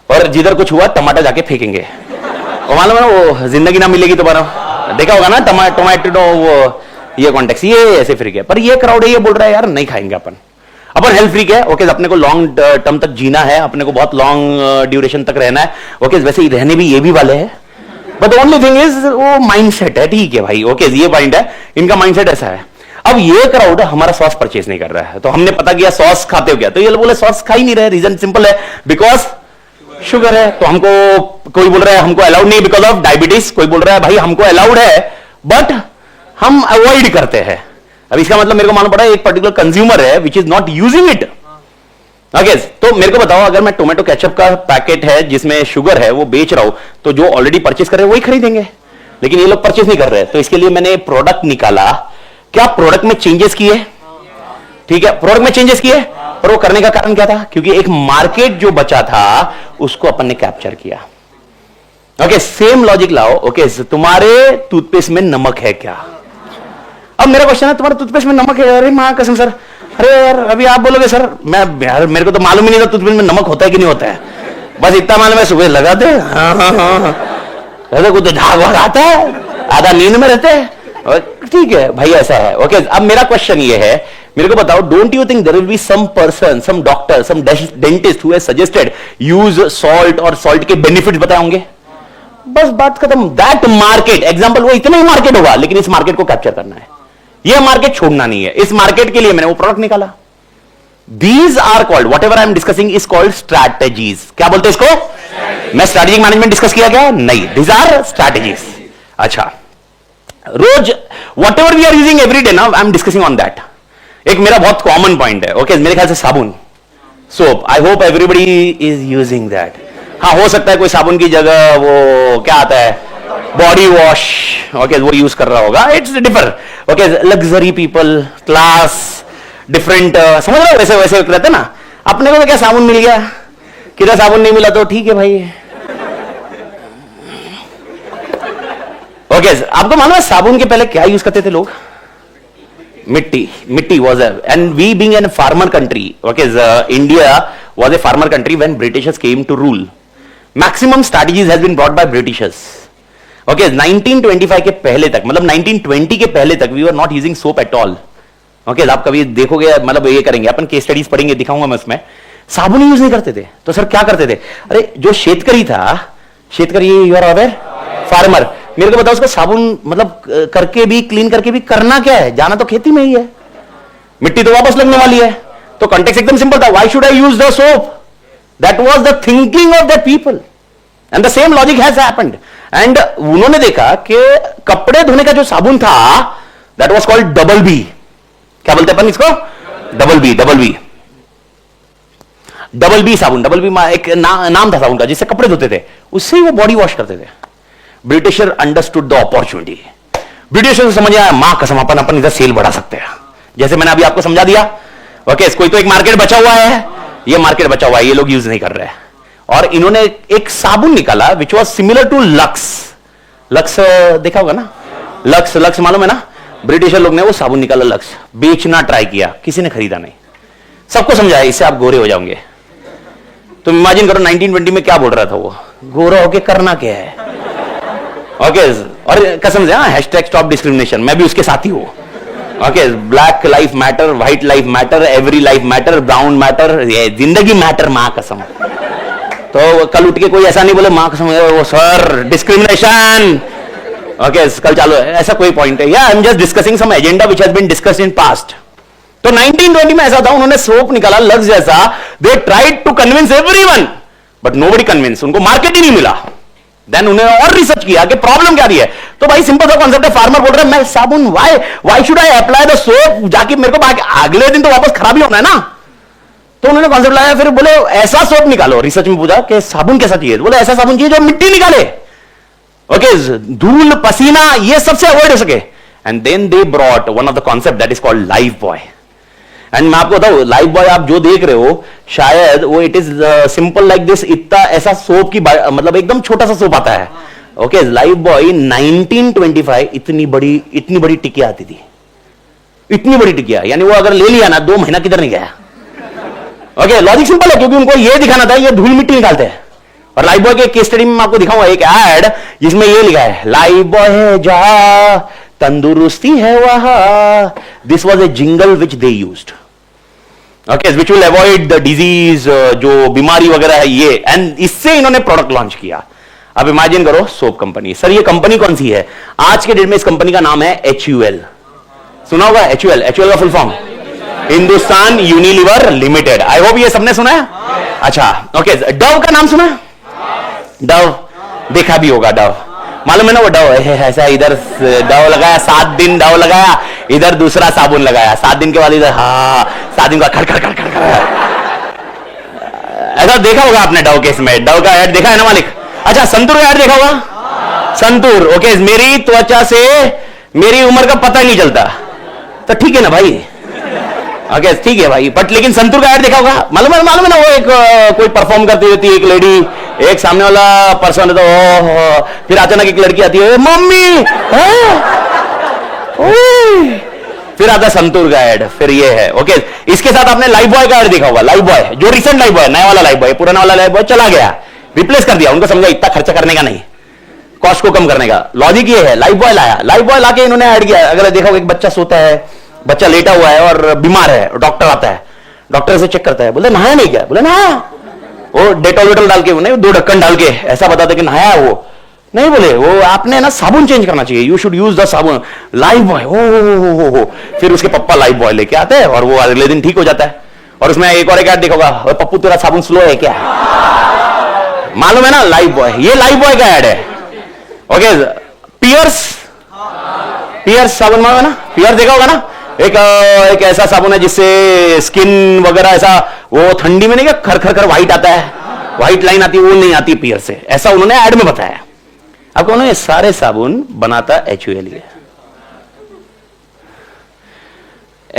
और जिधर कुछ हुआ टमाटर जाके फेंकेंगे। और मालूम है वो जिंदगी ना मिलेगी दोबारा, देखा होगा ना टमाटो, वो ये कॉन्टेक्स्ट, ये ऐसे फ्रीक है। पर ये क्राउड है, ये बोल रहा है यार नहीं खाएंगे अपन हेल्थ फ्रीक है, ओके, अपने को लॉन्ग टर्म तक जीना है, अपने को बहुत लॉन्ग ड्यूरेशन तक रहना है, ओके, वैसे ही रहने भी ये भी वाले हैं, बट ओनली थिंग इज वो माइंडसेट है, ठीक है भाई, ओके, ये पॉइंट है, इनका माइंडसेट ऐसा है। अब ये क्राउड हमारा सॉस परचेज नहीं कर रहा है, तो हमने पता किया सॉस खाते हो क्या, तो ये बोले सॉस खा ही नहीं रहे, रीजन सिंपल है, बिकॉज शुगर है। तो हमको कोई बोल रहा है हमको अलाउड नहीं बिकॉज ऑफ डायबिटीज, कोई बोल रहा है भाई हमको अलाउड है बट हम अवॉइड करते हैं। अब इसका मतलब मेरे को मालूम पड़ा एक पर्टिकुलर कंज्यूमर है which is not using it, okay. तो मेरे को बताओ, अगर मैं टोमेटो केचप का पैकेट है जिसमें शुगर है वो बेच रहा हूं, तो जो ऑलरेडी परचेज कर रहे हैं वही खरीदेंगे, लेकिन ये लोग परचेज नहीं कर रहे हैं। तो इसके लिए मैंने प्रोडक्ट निकाला, क्या प्रोडक्ट में चेंजेस किए, ठीक है, प्रोडक्ट में चेंजेस किए, और वो करने का कारण क्या था, क्योंकि एक मार्केट जो बचा था उसको अपन ने कैप्चर किया। ओके, सेम लॉजिक लाओ, ओके, तुम्हारे टूथपेस्ट में नमक है क्या? अब मेरा क्वेश्चन है तुम्हारे टूथपेस्ट में नमक है? अरे मां कसम सर, अरे यार अभी आप बोलोगे सर मैं यार मेरे को तो मालूम ही नहीं था टूथपेस्ट में नमक होता है कि नहीं होता है, बस इतना मालूम है सुबह लगाते हैं, हाँ, कुछ तो झाग वाग आता है, आधा नींद में रहते हैं, ठीक है भाई ऐसा है, ओके। अब मेरा क्वेश्चन ये है, मेरे को बताओ, don't you think there will be some person, some doctor, some dentist who has suggested use salt और सॉल्ट के बेनिफिट्स बताए होंगे? बस बात खत्म। दैट मार्केट एग्जांपल, वो इतना ही मार्केट होगा, लेकिन इस मार्केट को कैप्चर करना है, यह मार्केट छोड़ना नहीं है। इस मार्केट के लिए मैंने वो प्रोडक्ट निकाला। These are called, whatever I am discussing is called strategies. क्या बोलते हैं इसको? मैं स्ट्रैटेजिक मैनेजमेंट डिस्कस किया क्या? नहीं, दीज आर स्ट्रैटेजीज। अच्छा, रोज whatever we are using every day, now I am discussing on that. एक मेरा बहुत कॉमन पॉइंट है, ओके, मेरे ख्याल से साबुन, soap, I hope everybody is using that. हाँ, हो सकता है कोई साबुन की जगह वो क्या आता है, बॉडी वॉश, ओके, वो यूज कर रहा होगा, it's differ, okay, luxury people, class, different, समझ रहे हो, वैसे वैसे रहते ना। अपने को तो क्या साबुन मिल गया, किधर साबुन नहीं मिला तो ठीक है भाई, ओके। आपको मालूम है साबुन के पहले क्या यूज करते थे लोग? मिट्टी was a, and we being a farmer country, okay, India was a farmer country when Britishers came to rule. Maximum strategies has been brought by Britishers. Okay, 1925 के पहले तक, मतलब 1920 के पहले तक we were not using soap at all. Okay, आप कभी देखोगे, मतलब ये करेंगे अपन, केस स्टडीज पढ़ेंगे, दिखाऊंगा मैं उसमें, साबुन यूज नहीं करते थे। तो सर क्या करते थे? अरे जो शेतकरी था, शेतकरी यू आर अवेयर, फार्मर, मेरे को बताओ उसका साबुन मतलब करके भी, क्लीन करके भी करना क्या है? जाना तो खेती में ही है, मिट्टी तो वापस लगने वाली है। तो कॉन्टेक्स्ट एकदम सिंपल था, why should I use the soap? That was the thinking of the people and the same logic has happened. And उन्होंने देखा कि कपड़े धोने का जो साबुन था that was called double B. क्या बोलते हैं अपन इसको? Double B, double B, double B साबुन, डबल बी एक नाम था साबुन का जिससे कपड़े धोते थे, उससे ही वो बॉडी वॉश करते थे। Britisher understood the opportunity, britisher को समझ आया मां कसम अपन इधर सेल बढ़ा सकते हैं, जैसे मैंने अभी आपको समझा दिया, ओके। कोई तो एक मार्केट बचा हुआ है, ये मार्केट बचा हुआ है, ये लोग यूज नहीं कर रहे हैं, और इन्होंने एक साबुन निकाला which was similar to Lux, Lux देखा होगा ना, लक्स, लक्स मालूम है ना, ब्रिटिशर लोग ने वो साबुन निकाला लक्स, बेचना ट्राई किया, किसी ने खरीदा नहीं, सबको समझाया इससे आप गोरे हो जाओगे। तो इमेजिन करो 1920 में क्या बोल रहा था वो, गोरा होके करना क्या है। ओके और कसम से, हैशटैग स्टॉप डिस्क्रिमिनेशन, मैं भी उसके साथ ही हूं। Okay, black life matter, white life matter, every life matter, brown matter, ये जिंदगी मैटर, मां कसम। तो कल उठ के कोई ऐसा नहीं बोले मां कसम वो सर डिस्क्रिमिनेशन। ओके कल चालू है, ऐसा कोई पॉइंट है या I am just discussing some agenda which has been discussed in past. तो 1920 में ऐसा था, उन्होंने सोप निकाला लक्स जैसा, they tried to convince everyone but nobody convince, उनको मार्केट ही नहीं मिला। देन उन्होंने और रिसर्च किया कि प्रॉब्लम क्या रही है। तो भाई सिंपल सा कॉन्सेप्ट है, फार्मर बोल रहा है मैं साबुन why should I apply the soap, जाके मेरे को अगले दिन तो वापस खराब ही होना है ना। तो उन्होंने कॉन्सेप्ट लाया, फिर बोले ऐसा सोप निकालो, रिसर्च में पूछा कि साबुन कैसा चाहिए, बोले ऐसा साबुन चाहिए जो मिट्टी निकाले, ओके धूल पसीना ये सबसे अवॉइड हो सके। And then they brought one of the concept that is called Lifebuoy. And मैं आपको बताऊं, लाइफ बॉय आप जो देख रहे हो शायद वो it is simple like this, इतना ऐसा सोप की मतलब एकदम छोटा सा सोप आता है। ओके लाइफ बॉय 1925 इतनी बड़ी टिकिया आती थी, इतनी बड़ी टिकिया, यानी वो अगर ले लिया ना 2 महीना किधर नहीं गया। ओके लॉजिक सिंपल है, क्योंकि उनको ये दिखाना था ये धूल मिट्टी निकालते हैं। और लाइफ बॉय के केस स्टडी में मैं आपको दिखाऊंगा एक एड जिसमें ये लिखा है, लाइफ बॉय है जहां तंदुरुस्ती है वहां। This was a jingle which they used, okay which will avoid the disease, जो बीमारी वगैरह है ये, एंड इससे इन्होंने प्रोडक्ट लॉन्च किया। अब इमेजिन करो सोप कंपनी, सर ये कंपनी कौन सी है? आज के डेट में इस कंपनी का नाम है HUL, सुना होगा HUL, HUL का full form Hindustan Unilever limited. आई होप ये सबने सुना है। अच्छा ओके, डव का नाम सुना है? डव देखा भी होगा, डव मालूम है ना, वो डव ऐसा इधर डव लगाया 7 दिन डव लगाया, इधर दूसरा साबुन लगाया, 7 दिन के बाद इधर 7 दिन का खड़ खड़ खड़ खड़ खड़, ऐसा देखा होगा आपने डव केस में, डव का ऐड देखा है ना मालिक? अच्छा संतूर का ऐड देखा होगा? संतूर ओके, मेरी त्वचा से मेरी उम्र का पता ही नहीं चलता, तो ठीक है ना भाई, ओके ठीक है भाई, बट लेकिन संतूर का ऐड देखा होगा? मालूम है ना, वो एक कोई परफॉर्म करती रहती है एक लेडी, एक सामने वाला पर्सन है तो फिर अचानक एक लड़की आती है, मम्मी फिर आता संतूर का ऐड, फिर ये है। ओके इसके साथ आपने लाइफ बॉय का ऐड देखा होगा, लाइफ बॉय जो रिसेंट लाइफ बॉय, नया वाला लाइफ बॉय, पुराना वाला लाइफ बॉय चला गया, रिप्लेस कर दिया, उनको समझा इतना खर्चा करने का नहीं, कॉस्ट को कम करने का। लॉजिक ये है, लाइफ बॉय लाया, लाइफ बॉय लाके इन्होंने ऐड किया। अगर देखा एक बच्चा सोता है, बच्चा लेटा हुआ है और बीमार है, डॉक्टर आता है, डॉक्टर से चेक करता है, बोले नहाया नहीं क्या? बोले नहाया, वो डेटॉल वेटॉल डाल के, नहीं 2 ढक्कन डाल के ऐसा बताते कि नहाया वो नहीं, बोले वो आपने ना साबुन चेंज करना चाहिए, यू शुड यूज द साबुन। लाइफ बॉय हो, फिर उसके पप्पा लाइफ बॉय लेके आते हैं और वो अगले दिन ठीक हो जाता है। और उसमें एक और एक ऐड देखा होगा, पप्पू तेरा साबुन स्लो है क्या? मालूम है ना लाइफ बॉय, ये लाइफ बॉय का ऐड है। ओके पियर्स साबुन मालूम है ना, पियर्स देखा होगा ना, एक ऐसा साबुन है जिससे स्किन वगैरह ऐसा वो ठंडी में नहीं क्या खर खर खर व्हाइट आता है, व्हाइट लाइन आती है, वो नहीं आती पियर से, ऐसा उन्होंने ऐड में बताया। आपको उन्होंने सारे साबुन बनाता HUL है।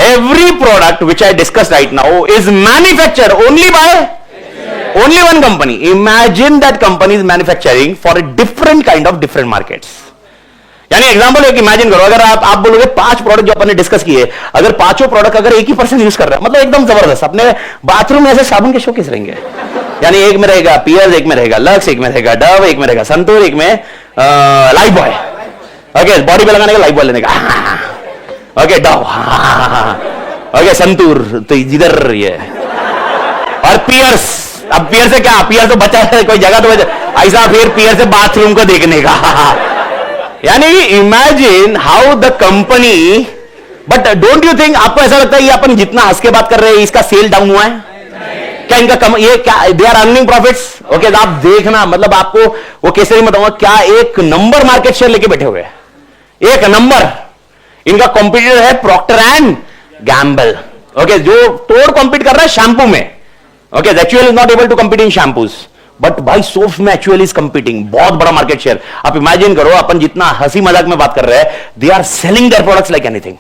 Every product which I discuss right now is manufacture only by only one company. Imagine that company is manufacturing for a different kind of different markets. यानी एग्जांपल एक इमेजिन करो, अगर आप बोलोगे 5 प्रोडक्ट जो अपन ने डिस्कस किए, अगर 5 प्रोडक्ट अगर एक ही पर्सन यूज कर रहा है, मतलब एकदम जबरदस्त, अपने बाथरूम में ऐसे साबुन के शोकेस रहेंगे, यानी एक में रहेगा पियर्स, एक में रहेगा लक्स, एक में रहेगा डव, एक में रहेगा संतूर, एक में लाइफ बॉय। ओके बॉडी पे लगाने का लाइफ बॉय लेने का, ओके डव, ओके संतूर तो इधर ये, और पियर्स, अब पियर से क्या, पियर तो बचा है कोई जगह तो ऐसा, फिर पियर से बाथरूम को देखने का। यानी imagine how the company, but don't you think, आपको ऐसा लगता है ये अपन जितना हंस के बात कर रहे हैं इसका सेल डाउन हुआ है क्या? इनका ये क्या, they are earning profits. Okay आप देखना, मतलब आपको वो कैसे नहीं बताऊंगा, क्या एक नंबर मार्केट शेयर लेके बैठे हुए हैं, एक नंबर। इनका कॉम्पिटिटर है प्रॉक्टर एंड गैम्बल, ओके जो तोड़ कॉम्पीट कर रहा है शैम्पू में। Okay, HUL is not able to compete in shampoos, but by soaps में HUL is competing, बहुत बड़ा मार्केट शेयर। आप इमेजिन करो, अपन जितना हंसी मजाक में बात कर रहे हैं, they are selling their products like anything,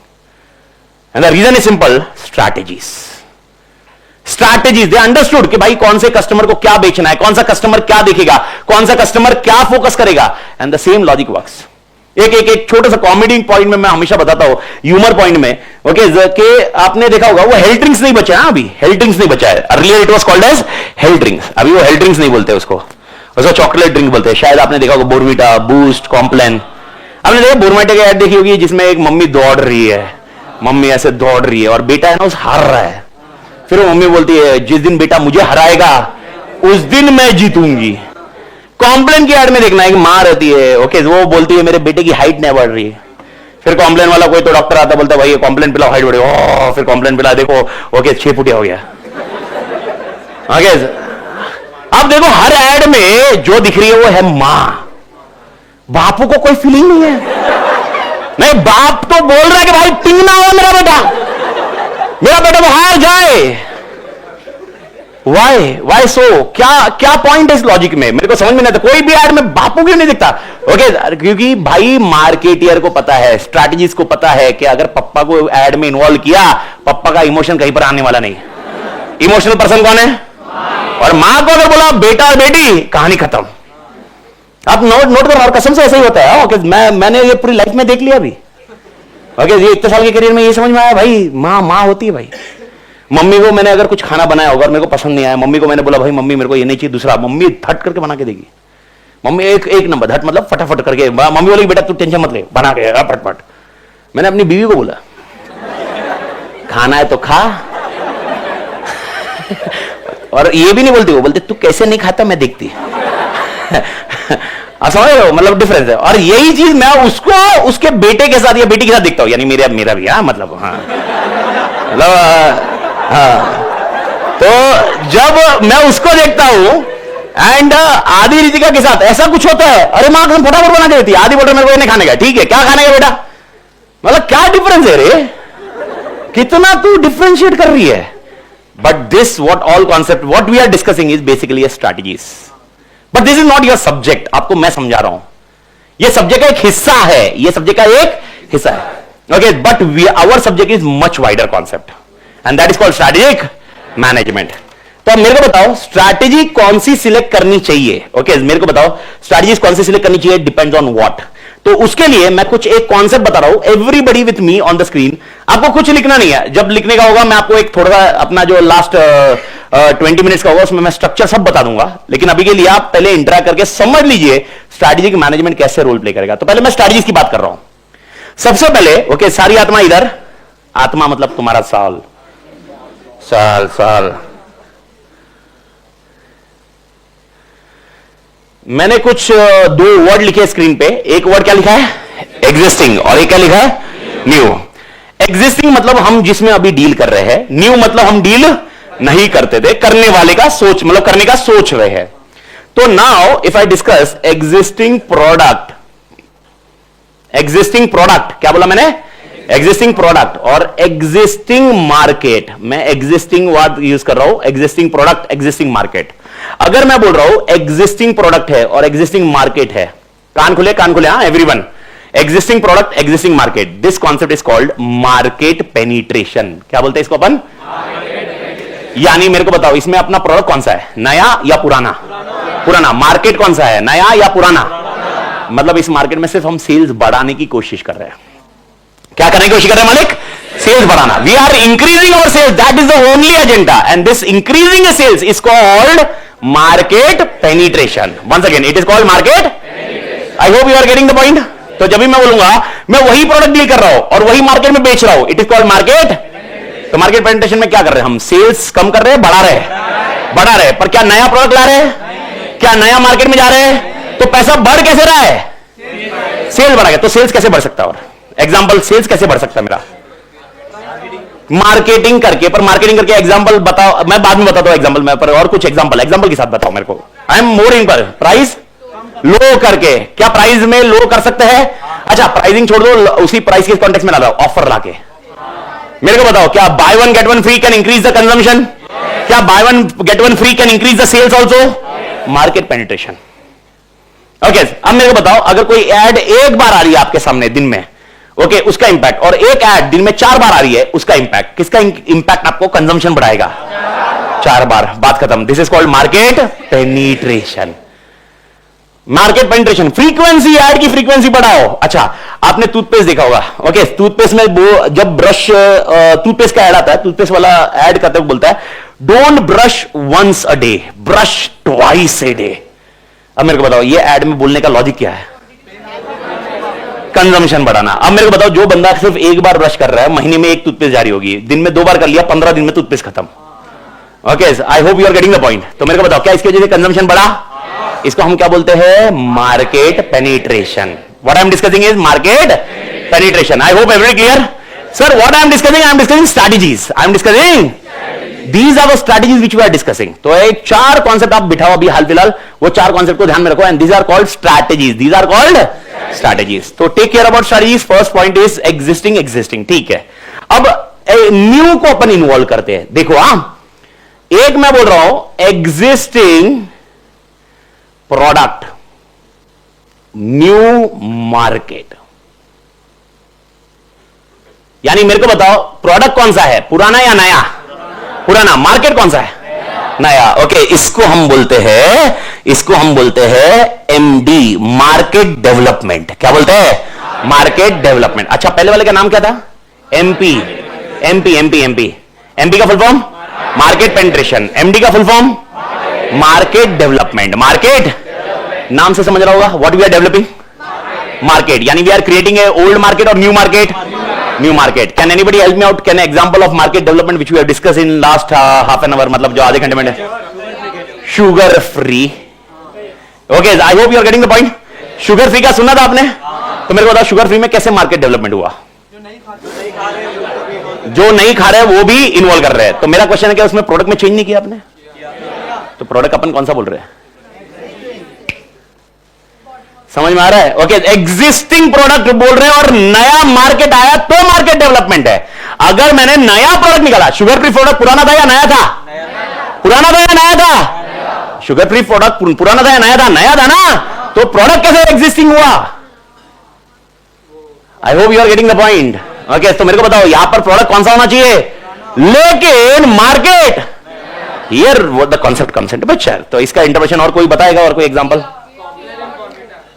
and the reason is simple, strategies। Strategies, they understood कि भाई कौन से कस्टमर को क्या बेचना है, कौन सा कस्टमर क्या देखेगा, कौन सा कस्टमर क्या फोकस करेगा, and the same logic works. एक छोटा सा कॉमेडी पॉइंट में मैं हमेशा बताता हूं, ह्यूमर पॉइंट में, ओके, कि आपने देखा होगा वो हेल्थ ड्रिंक्स नहीं बचा है, अभी हेल्थ ड्रिंक्स नहीं बचा है, earlier it was called as health drinks, अभी वो हेल्थ ड्रिंक्स नहीं बोलते उसको चॉकलेट ड्रिंक बोलते हैं। शायद आपने देखा होगा बोर्नवीटा, बूस्ट, कॉम्प्लेन। आपने देखा बोर्नवीटा की ऐड देखी होगी जिसमें एक मम्मी दौड़ रही है, मम्मी ऐसे दौड़ रही है और बेटा है ना उस हार रहा है, फिर वो मम्मी बोलती है जिस दिन बेटा मुझे हराएगा उस दिन मैं जीतूंगी। कॉम्प्लेन की ऐड में देखना एक मां रहती है, ओके, वो बोलती है मेरे बेटे की हाइट नहीं बढ़ रही, फिर कॉम्प्लेन वाला कोई तो डॉक्टर आता बोलता है भाई ये कॉम्प्लेन पिलाओ हाइट बढ़े, ओह फिर कॉम्प्लेन पिला, देखो ओके 6 फुटिया हो गया। ओके, अब देखो हर ऐड में जो दिख रही है वो है मां, बापू को कोई फीलिंग नहीं है। नहीं, बाप तो बोल रहा है कि भाई टिंग ना हो मेरा बेटा बाहर जाए। वाई सो, क्या पॉइंट है इस लॉजिक में, मेरे को समझ में नहीं आता। कोई भी ऐड में बापू क्यों नहीं दिखता? ओके, क्योंकि भाई मार्केटियर को पता है, स्ट्रैटेजिस्ट को पता है कि अगर पप्पा को ऐड में इन्वॉल्व किया, पप्पा का इमोशन कहीं पर आने वाला नहीं। इमोशनल पर्सन कौन है? और मां को अगर बोला बेटा और बेटी, कहानी खत्म। आप नोट करो, और कसम से ऐसा ही होता है। ओके, मैंने ये पूरी लाइफ में देख लिया अभी। ओके, ये इतने साल के करियर में ये समझ में आया भाई, मां होती है भाई। मम्मी को मैंने अगर कुछ खाना बनाया होगा और मेरे को पसंद नहीं आया, मम्मी को मैंने बोला भाई मम्मी मेरे को ये नहीं चाहिए दूसरा, मम्मी धट करके बना के देगी। मम्मी एक नंबर धट, मतलब फटाफट करके। मम्मी बोलेगी बेटा तू टेंशन मत ले, बना के फटफट। मैंने अपनी बीवी को बोला खाना है तो खा, और ये भी नहीं बोलती, वो बोलते तू कैसे नहीं खाता मैं देखती। समझ रहे हो, मतलब डिफरेंस है। और यही चीज मैं उसको उसके बेटे के साथ या बेटी के साथ देखता हूं, यानी मेरा भी, हाँ मतलब, हाँ मतलब, हाँ। तो जब मैं उसको देखता हूं एंड आदि रितिका के साथ ऐसा कुछ होता है, अरे मां कसम फटाफट बना के देती है। आदि बोल मेरे को नहीं खाने का, ठीक है क्या खाने का बेटा, मतलब क्या डिफरेंस है रे, कितना तू डिफरेंशिएट कर रही है। But this what all concept what we are discussing is basically strategies, but this is not your subject. आपको मैं समझा रहा हूं, ये सब्जेक्ट का एक हिस्सा है, ये सब्जेक्ट का एक हिस्सा है। Okay, but our subject is much wider concept and that is called strategic management. तो अब मेरे को बताओ स्ट्रैटेजी कौन सी सिलेक्ट करनी चाहिए। ओके, मेरे को बताओ स्ट्रैटेजी कौन सी सिलेक्ट करनी चाहिए, डिपेंड्स ऑन व्हाट। तो उसके लिए मैं कुछ एक कॉन्सेप्ट बता रहा हूं, everybody with me on the screen. आपको कुछ लिखना नहीं है, जब लिखने का होगा मैं आपको एक थोड़ा सा अपना जो लास्ट 20 मिनट्स का होगा उसमें मैं स्ट्रक्चर सब बता दूंगा, लेकिन अभी के लिए आप पहले इंटरेक्ट करके समझ लीजिए स्ट्रैटेजिक मैनेजमेंट कैसे रोल प्ले करेगा। तो पहले मैं स्ट्रैटेजीज की बात कर रहा हूं। सबसे पहले ओके, सारी आत्मा इधर, आत्मा मतलब तुम्हारा साल मैंने कुछ 2 वर्ड लिखे स्क्रीन पे। एक वर्ड क्या लिखा है? एग्जिस्टिंग, और एक क्या लिखा है? न्यू। एग्जिस्टिंग मतलब हम जिसमें अभी डील कर रहे हैं, न्यू मतलब हम डील नहीं करते थे, करने वाले का सोच, मतलब करने का सोच रहे हैं। तो now if I discuss existing product, क्या बोला मैंने? एग्जिस्टिंग प्रोडक्ट और एग्जिस्टिंग मार्केट। मैं एग्जिस्टिंग वर्ड यूज कर रहा हूं, एग्जिस्टिंग प्रोडक्ट, एग्जिस्टिंग मार्केट। अगर मैं बोल रहा हूं एग्जिस्टिंग प्रोडक्ट है और एग्जिस्टिंग मार्केट है, कान खुले हाँ everyone, existing product, existing market, this concept is called market penetration. क्या बोलते हैं इसको अपन? यानी मेरे को बताओ इसमें अपना प्रोडक्ट कौन सा है, नया या पुराना? पुराना। मार्केट कौन सा है, नया या पुराना? मतलब इस मार्केट में सिर्फ हम सेल्स बढ़ाने की कोशिश कर रहे हैं। क्या करने की कोशिश कर रहे हैं मालिक? सेल्स बढ़ाना। We are increasing our sales, that is the only agenda, and this increasing sales is called market penetration. Once again it is called market penetration. I hope you are getting the point. तो जब भी मैं बोलूंगा मैं वही प्रोडक्ट डील कर रहा हूं और वही मार्केट में बेच रहा हूं, इट इज कॉल्ड मार्केट। तो मार्केट पेनिट्रेशन में क्या कर रहे हैं हम? सेल्स कम कर रहे हैं, बढ़ा रहे हैं, पर क्या नया प्रोडक्ट ला रहे हैं? क्या नया मार्केट में जा रहे हैं? तो पैसा बढ़ कैसे रहा है? सेल्स बढ़ा गया। तो सेल्स कैसे बढ़ सकता है? और एग्जाम्पल सेल्स कैसे बढ़ सकता है मेरा? मार्केटिंग करके। पर मार्केटिंग करके एग्जांपल बताओ, मैं बाद में बताता हूं एग्जांपल में, पर और कुछ एग्जांपल के साथ बताओ मेरे को। आई एम मोर इन पर प्राइस लो करके। क्या प्राइस में लो कर सकते हैं? अच्छा, प्राइसिंग छोड़ दो, उसी प्राइस के कॉन्टेक्स्ट में ला दो, ऑफर लाके मेरे को बताओ क्या buy 1 get 1 free can increase the consumption? क्या buy 1 get 1 free can increase the sales also? Market penetration. Okay, अब मेरे को बताओ अगर कोई एड एक बार आ रही है आपके सामने दिन में, ओके, उसका इंपैक्ट, और एक ऐड दिन में 4 बार आ रही है, उसका इंपैक्ट, किसका इंपैक्ट आपको कंजम्पशन बढ़ाएगा? 4 बार, बात खत्म. This is called market penetration. Market penetration. Frequency, add की फ्रीक्वेंसी बढ़ाओ. अच्छा, आपने टूथपेस्ट देखा होगा. ओके, टूथपेस्ट में वो जब ब्रश, टूथपेस्ट का ऐड आता है, टूथपेस्ट वाला ऐड करते हुए बोलता है don't brush once a day, brush twice a day. अब मेरे को बताओ ये ऐड में बोलने का लॉजिक क्या है? कंजम्पशन बढ़ाना. अब मेरे को बताओ जो बंदा सिर्फ एक बार ब्रश कर रहा है, महीने में एक टूथपेस्ट जारी होगी, दिन में 2 बार कर लिया, 15 दिन में टूथपेस्ट खत्म. Okay, I hope you are getting the point. तो मेरे को बताओ क्या इसकी वजह से कंजम्पशन बढ़ा? इसको हम क्या बोलते हैं? Market penetration. What I am discussing is market penetration. I hope every clear. Sir what I am discussing strategies. I am discussing these are the strategies which we are discussing. तो एक 4 कॉन्सेप्ट आप बिठाओ अभी हाल फिलहाल, वो 4 कॉन्सेप्ट को ध्यान में रखो. And these are called strategies. These are called strategies. तो take care about strategies. First point is existing. ठीक है, अब न्यू को अपन इन्वॉल्व करते हैं. देखो, एक मैं बोल रहा हूं एग्जिस्टिंग प्रोडक्ट, न्यू मार्केट. यानी मेरे को बताओ प्रोडक्ट कौन सा है, पुराना या नया? पुराना. मार्केट कौन सा है? नया. ओके, इसको हम बोलते हैं एमडी, मार्केट डेवलपमेंट. क्या बोलते हैं? Market development. अच्छा, पहले वाले का नाम क्या था? एमपी का full form market penetration. MD का full form market development. Market नाम से समझ रहा होगा what we are developing. Market, यानी we are creating a old market और new market. New market. Can anybody help me out? Can example of market development which we have discuss in last half an hour, मतलब जो आधे घंटे में. Sugar free. Okay, I hope you are getting the point. Sugar free का सुना था आपने? तो मेरे को बताओ शुगर फ्री में कैसे मार्केट डेवलपमेंट हुआ? जो नहीं खा रहे वो भी इन्वॉल्व कर रहे हैं. तो मेरा क्वेश्चन है कि उसमें प्रोडक्ट में चेंज नहीं किया आपने? तो प्रोडक्ट अपन कौन सा बोल रहे हैं? समझ में आ रहा है? ओके, एग्जिस्टिंग प्रोडक्ट बोल रहे हैं और नया मार्केट आया तो मार्केट डेवलपमेंट है. अगर मैंने नया प्रोडक्ट निकाला, शुगर फ्री प्रोडक्ट पुराना था या नया था? पुराना था या नया था? शुगर फ्री प्रोडक्ट पुराना था या नया था? नया था ना. तो प्रोडक्ट कैसे एग्जिस्टिंग हुआ? I hope you are getting the point. Okay, तो मेरे को बताओ यहां पर प्रोडक्ट कौन सा होना चाहिए, लेकिन market. Here the concept comes into picture. तो इसका इंटरप्रेशन और कोई बताएगा? और कोई एग्जांपल?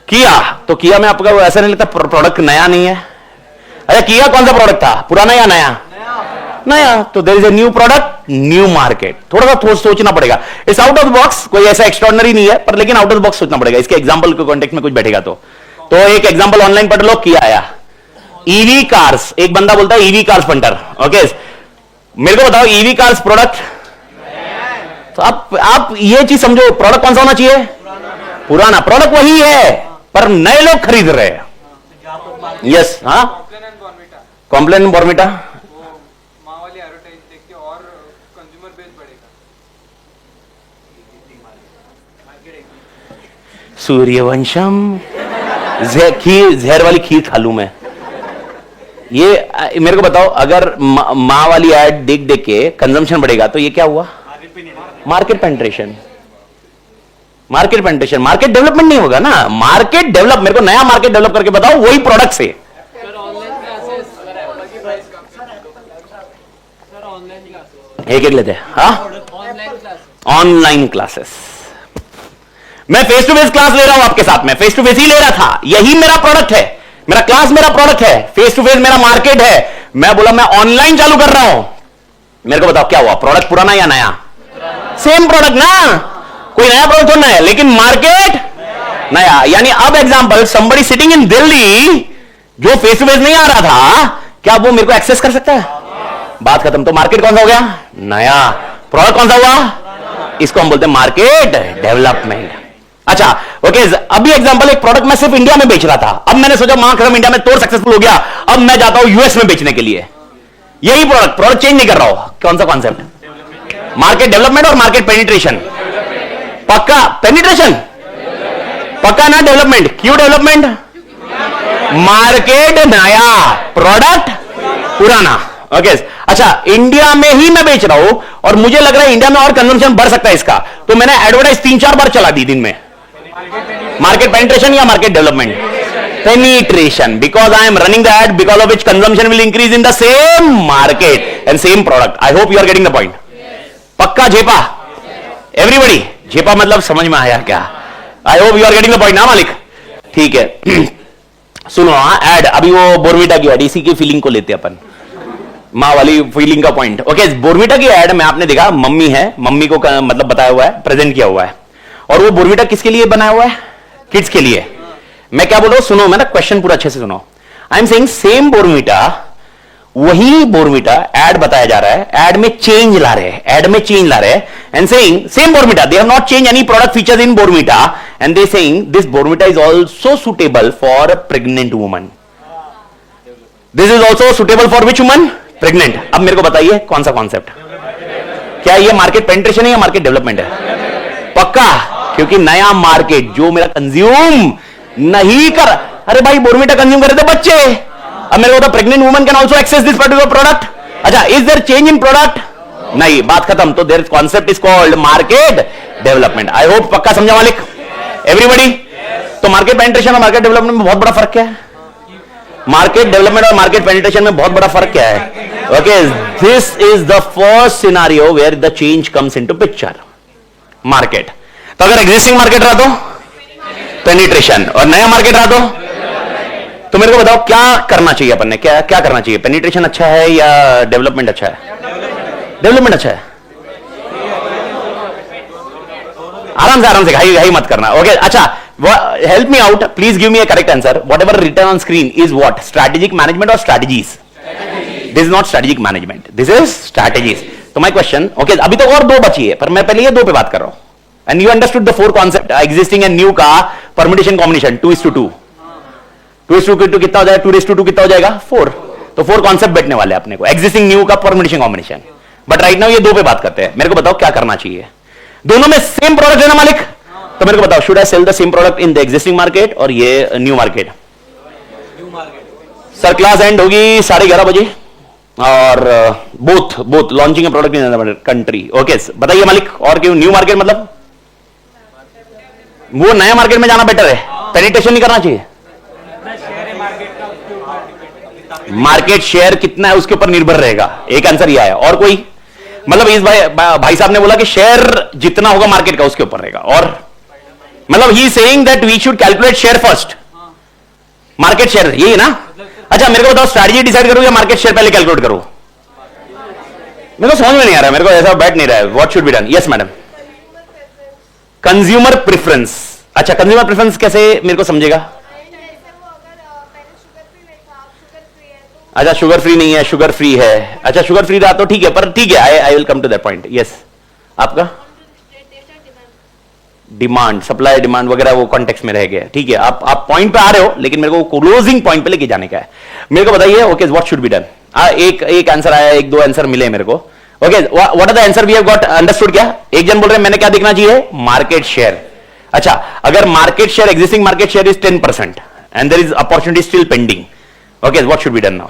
किया. तो किया में आपका ऐसा नहीं लगता प्रोडक्ट नया नहीं है? अरे किया कौन सा प्रोडक्ट था, पुराना या नया? नया. तो there is a new product, new market. थोड़ा सा सोचना पड़ेगा. It's out of the box, कोई ऐसा एक्स्ट्राऑर्डिनरी नहीं है, पर लेकिन आउट ऑफ द बॉक्स सोचना पड़ेगा. इसके एग्जांपल के कॉन्टेक्स्ट में कुछ बैठेगा तो एक एग्जांपल ऑनलाइन पढ़ लो. किया आया ईवी कार्स. एक बंदा बोलता है ईवी कार्स फंटर. ओके, मेरे को बताओ ईवी कार्स प्रोडक्ट. तो आप ये चीज समझो, प्रोडक्ट कौन सा होना चाहिए? पुराना. प्रोडक्ट वही है पर नए लोग खरीद रहे हैं. यस. हाँ, कॉम्प्लेन बॉर्मिटा वाली एडवर्टाइज देख के और कंज्यूमर बेस बढ़ेगा. सूर्यवंशम. जहर वाली खीर खा लूं मैं. ये मेरे को बताओ, अगर माँ वाली ऐड देख देख के कंजम्पशन बढ़ेगा तो ये क्या हुआ? Market penetration. Market penetration. Market development नहीं होगा ना. मार्केट डेवलप, मेरे को नया मार्केट डेवलप करके बताओ वही प्रोडक्ट से. एक लेते हैं. हाँ, ऑनलाइन क्लासेस. मैं फेस टू फेस क्लास ले रहा हूं आपके साथ में, फेस टू फेस ही ले रहा था. यही मेरा प्रोडक्ट है, मेरा क्लास मेरा प्रोडक्ट है, फेस टू फेस मेरा मार्केट है. मैं बोला मैं ऑनलाइन चालू कर रहा हूं. मेरे को बताओ क्या हुआ? प्रोडक्ट पुराना या नया? सेम प्रोडक्ट ना. कोई नया प्रोडक्ट थोड़ा है, लेकिन मार्केट नया. यानी अब example, somebody sitting in Delhi जो फेस टू फेस नहीं आ रहा था, क्या वो मेरे को एक्सेस कर सकता है? बात खत्म. तो मार्केट कौन सा हो गया? नया. प्रोडक्ट कौन सा हुआ? इसको हम बोलते हैं मार्केट डेवलपमेंट. अच्छा, ओके. अभी एग्जांपल, एक प्रोडक्ट मैं सिर्फ इंडिया में बेच रहा था. अब मैंने सोचा मां खत्म, इंडिया में तो सक्सेसफुल हो गया, अब मैं जाता हूं यूएस में बेचने के लिए. यही प्रोडक्ट चेंज नहीं कर रहा हूं. कौन सा कॉन्सेप्ट? मार्केट डेवलपमेंट और मार्केट पेनिट्रेशन. पक्का पेनिट्रेशन, पक्का ना डेवलपमेंट. क्यों डेवलपमेंट? मार्केट नया, प्रोडक्ट पुराना. ओके. अच्छा, इंडिया में ही मैं बेच रहा हूं और मुझे लग रहा है इंडिया में और कंजम्पशन बढ़ सकता है इसका, तो मैंने एडवर्टाइज 3-4 बार चला दी दिन में. मार्केट पेनिट्रेशन या market development? Penetration. Because I am running the ad, because of which consumption will increase in the same market and same product. I hope you are getting the point. पक्का झेपा? एवरीबडी झेपा मतलब समझ में आया क्या? I hope you are getting the point ना मालिक? ठीक है सुनो, हाँ एड, अभी वो बोर्नविटा की एड, इसी की फीलिंग को लेते अपन, माँ वाली फीलिंग का पॉइंट। ओके, बोर्नविटा की एड में आपने देखा मम्मी है, मम्मी को मतलब बताया हुआ है, प्रेजेंट किया हुआ है, और वो बोर्नविटा किसके लिए बनाया हुआ है? किड्स के लिए। मैं क्या बोल रहा हूं सुनो, मैं ना क्वेश्चन पूरा अच्छे से सुनो। I am saying same Bournvita, वही बोर्नविटा ऐड बताया जा रहा है, ऐड में चेंज ला रहे हैं, ऐड में चेंज ला रहे हैं, and saying same Bournvita, they have not change any product features in Bournvita, and they saying this Bournvita is also suitable for pregnant woman. This is also suitable for which woman? Pregnant. अब मेरे को बताइए कौन सा कॉन्सेप्ट? क्या ये मार्केट पेनिट्रेशन है या मार्केट डेवलपमेंट है? पक्का, क्योंकि नया मार्केट जो मेरा कंज्यूम नहीं कर, अरे भाई बोर्नविटा कंज्यूम कर रहे थे बच्चे, अब मेरे को तो pregnant woman can also access this particular product. अच्छा, is there change in product? नहीं, बात खत्म। तो there concept is called market development. I hope पक्का समझा मालिक? एवरीबडी? तो मार्केट पेनिट्रेशन और मार्केट डेवलपमेंट में बहुत बड़ा फर्क क्या है? मार्केट डेवलपमेंट और मार्केट पेनिट्रेशन में बहुत बड़ा फर्क क्या है? Okay, this is the first scenario where the change comes into picture, market. तो अगर एग्जिस्टिंग मार्केट रहा तो पेनिट्रेशन, और नया मार्केट रहा तो मेरे को बताओ क्या करना चाहिए अपन ने? क्या क्या करना चाहिए? पेनिट्रेशन अच्छा है या डेवलपमेंट अच्छा है? डेवलपमेंट अच्छा है। आराम से घाई मत करना। ओके, अच्छा, help me out, please give me a correct answer. Whatever written on screen is what? Strategic management और strategies? This is not strategic management, this is strategies. तो माय क्वेश्चन, ओके अभी तो और दो बची है, पर मैं पहले ये दो पे बात कर रहा हूं। And you understood the four concept, existing and new का परम्यूटेशन कॉम्बिनेशन 2:2, 2:2 कितना हो जाएगा? 2:2 कितना हो जाएगा? 4। तो 4 कॉन्सेप्ट बैठने वाले अपने को, एग्जिस्टिंग न्यू का permutation combination. But right now ये दो पे बात करते हैं। मेरे को बताओ क्या करना चाहिए? दोनों में सेम प्रोडक्ट है ना मालिक? तो मेरे को बताओ, should I sell the same product in the existing market और ये new market? Sir class end होगी 11:30 बजे, और both launching a product in country. Okay, बताइए मालिक, और क्यों न्यू मार्केट? मतलब वो नया मार्केट में जाना बेटर है, पेनिट्रेशन नहीं करना चाहिए। मार्केट शेयर कितना है उसके ऊपर निर्भर रहेगा, एक आंसर यह है। और कोई? मतलब इस भाई साहब ने बोला कि शेयर जितना होगा मार्केट का उसके ऊपर रहेगा, और मतलब ही saying that we should calculate share first, market share, यही है ना? अच्छा, मेरे को बताओ, स्ट्रैटेजी डिसाइड करूं या मार्केट शेयर पहले कैलकुलेट करूं? मेरे को समझ में नहीं आ रहा, मेरे को ऐसा बैठ नहीं रहा है। What should be done? Yes madam. Consumer preference. अच्छा, कंज्यूमर प्रेफरेंस कैसे मेरे को समझेगा? अच्छा, शुगर फ्री नहीं है, शुगर फ्री है। अच्छा, शुगर फ्री रहा तो ठीक है, पर ठीक है, I will come to that point. Yes, आपका डिमांड, सप्लाई डिमांड वगैरह वो कॉन्टेक्स्ट में रह गया। ठीक है, आप पॉइंट पे आ रहे हो, लेकिन मेरे को क्लोजिंग पॉइंट पे लेके जाने का है। मेरे को बताइए, okay what should be done? एक आंसर आया, एक दो आंसर मिले मेरे को। Okay, what are the answer we have got? Understood क्या? एक जन बोल रहे हैं मैंने क्या देखना चाहिए? Market share. अच्छा, अगर market share, existing market share is 10% and there is opportunity still pending, okay what should be done now?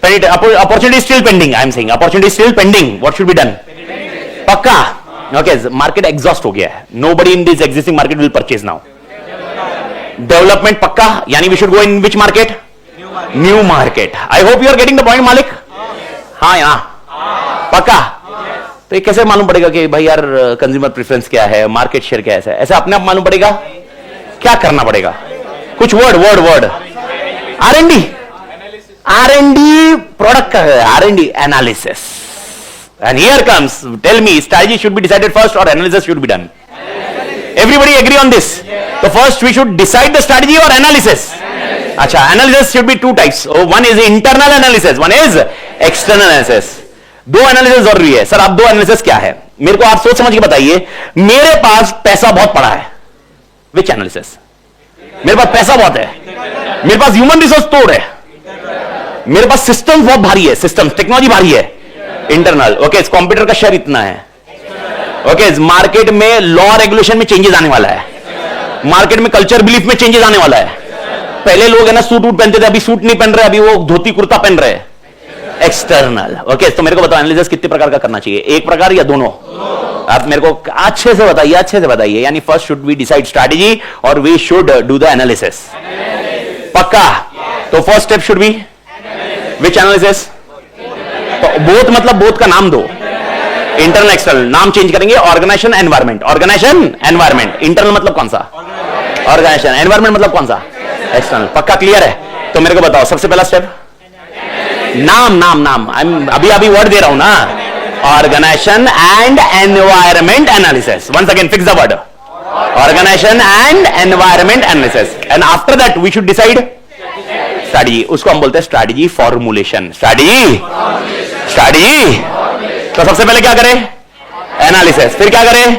Opportunity still pending. I am saying opportunity still pending. What should be done? पक्का? Okay, market exhaust हो गया है. Nobody in this existing market will purchase now. Development पक्का? यानी we should go in which market? New market. I hope you are getting the point, मालिक? हाँ या पक्का? तो ये कैसे मालूम पड़ेगा कि भाई यार कंज्यूमर प्रेफरेंस क्या है, मार्केट शेयर क्या है? ऐसा अपने आप मालूम पड़ेगा? क्या करना पड़ेगा? कुछ वर्ड R&D प्रोडक्ट का है, R&D analysis. And here comes, tell me, strategy should be decided first और analysis should be done? Everybody agree on this? तो first we should decide the strategy और एनालिसिस। अच्छा, analysis should be 2 types, one is internal analysis, one is external analysis. 2 analysis जरूरी है। सर आप 2 एनालिसिस क्या है? मेरे को आप सोच समझ के बताइए। मेरे पास पैसा बहुत पड़ा है, विच एनालिसिस? मेरे पास पैसा बहुत है, मेरे पास ह्यूमन रिसोर्स तोड़ है, मेरे पास सिस्टम बहुत भारी है, सिस्टम टेक्नोलॉजी भारी है, इंटरनल। ओके, कंप्यूटर का शेयर इतना है। ओके, मार्केट में लॉ रेगुलेशन में चेंजेस आने वाला है, मार्केट में कल्चर बिलीफ में चेंजेस आने वाला है। पहले लोग है ना सूट वूट पहनते थे, अभी सूट नहीं पहन रहे, अभी वो धोती कुर्ता पहन रहे हैं। एक्सटर्नल। ओके, तो मेरे को बताओ एनालिसिस कितने प्रकार का करना चाहिए? एक प्रकार या दोनों? आप मेरे को अच्छे से बताइए। यानी first should we decide strategy और we should do the analysis. पक्का? तो first step should be which analysis? तो बोथ मतलब बोथ का नाम दो। इंटरनल एक्सटर्नल, नाम चेंज करेंगे, organisation environment, organisation environment, internal मतलब कौन सा, ऑर्गेनाइजेशन, एनवायरमेंट मतलब कौन सा, एक्सटर्नल। पक्का क्लियर है? तो मेरे को बताओ सबसे पहला स्टेप, नाम नाम नाम, अभी अभी वर्ड दे रहा हूं ना, organisation and environment analysis. Once again fix the word, organisation and environment analysis, and after that we should decide strategy. उसको हम बोलते हैं स्ट्रैटेजी फॉर्मुलेशन, स्ट्रैटेजी। तो सबसे पहले क्या करें, एनालिसिस, फिर क्या करें,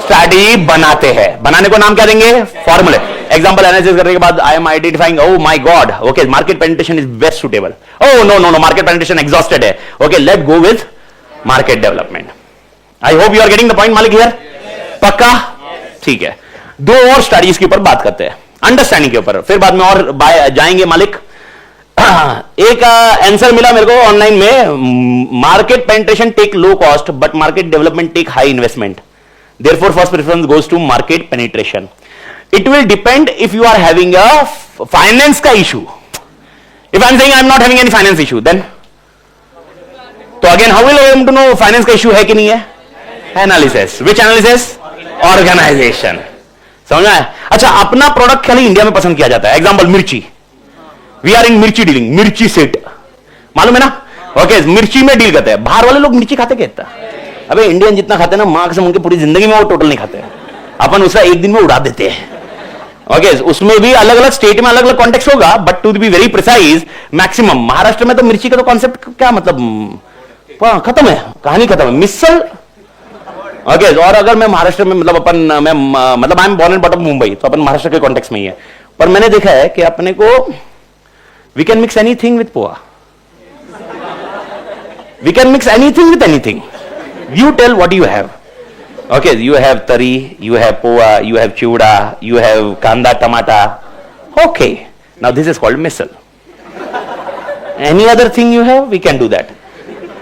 स्ट्रैटेजी बनाते हैं। बनाने को नाम क्या देंगे, फॉर्मूले। एग्जांपल एनालिसिस करने के बाद I am identifying, oh my God, okay market penetration is best suitable, oh no no no market penetration exhausted है, okay let go with market development. I hope you are getting the point मालिक हियर। पक्का? ठीक है, दो और स्ट्रैटेजीज के ऊपर बात करते हैं, अंडरस्टैंडिंग के ऊपर, फिर बाद में और जाएंगे मालिक। एक आंसर मिला मेरे को ऑनलाइन में, market penetration take low cost but market development take high investment, therefore first preference goes to market penetration. It will depend if you are having a finance का issue. If I am saying I am not having any finance issue, then तो again how will I am to know finance का issue है कि नहीं है? Analysis. Which analysis? Organization. समझ में? अच्छा, अपना प्रोडक्ट खाली इंडिया में पसंद किया जाता है। एग्जाम्पल मिर्ची, वी आर इन मिर्ची डीलिंग, मिर्ची सेट, मालूम है ना? ओके, मिर्ची में डील करते हैं। बाहर वाले लोग मिर्ची खाते कितना? अबे इंडियन जितना खाते हैं ना, माँ कसम उनकी पूरी जिंदगी में वो टोटल नहीं खाते। अपन उसका एक दिन में उड़ा देते हैं। ओके, उसमें भी अलग अलग स्टेट में अलग अलग कॉन्टेक्स्ट होगा, but to be very precise maximum Maharashtra में तो मिर्ची का तो कॉन्सेप्ट क्या मतलब खत्म है, कहानी खत्म है, मिसल। ओके, और अगर मैं महाराष्ट्र में मतलब आई am born and bottom Mumbai, तो अपन महाराष्ट्र के कॉन्टेक्स्ट में ही है, पर मैंने देखा है कि अपने को we can mix anything with poha, we can mix anything with anything. You tell what you have. Okay, you have tari, you have poha, you have chuda, you have kanda tamata. Okay, now this is called misal. Any other thing you have, we can do that.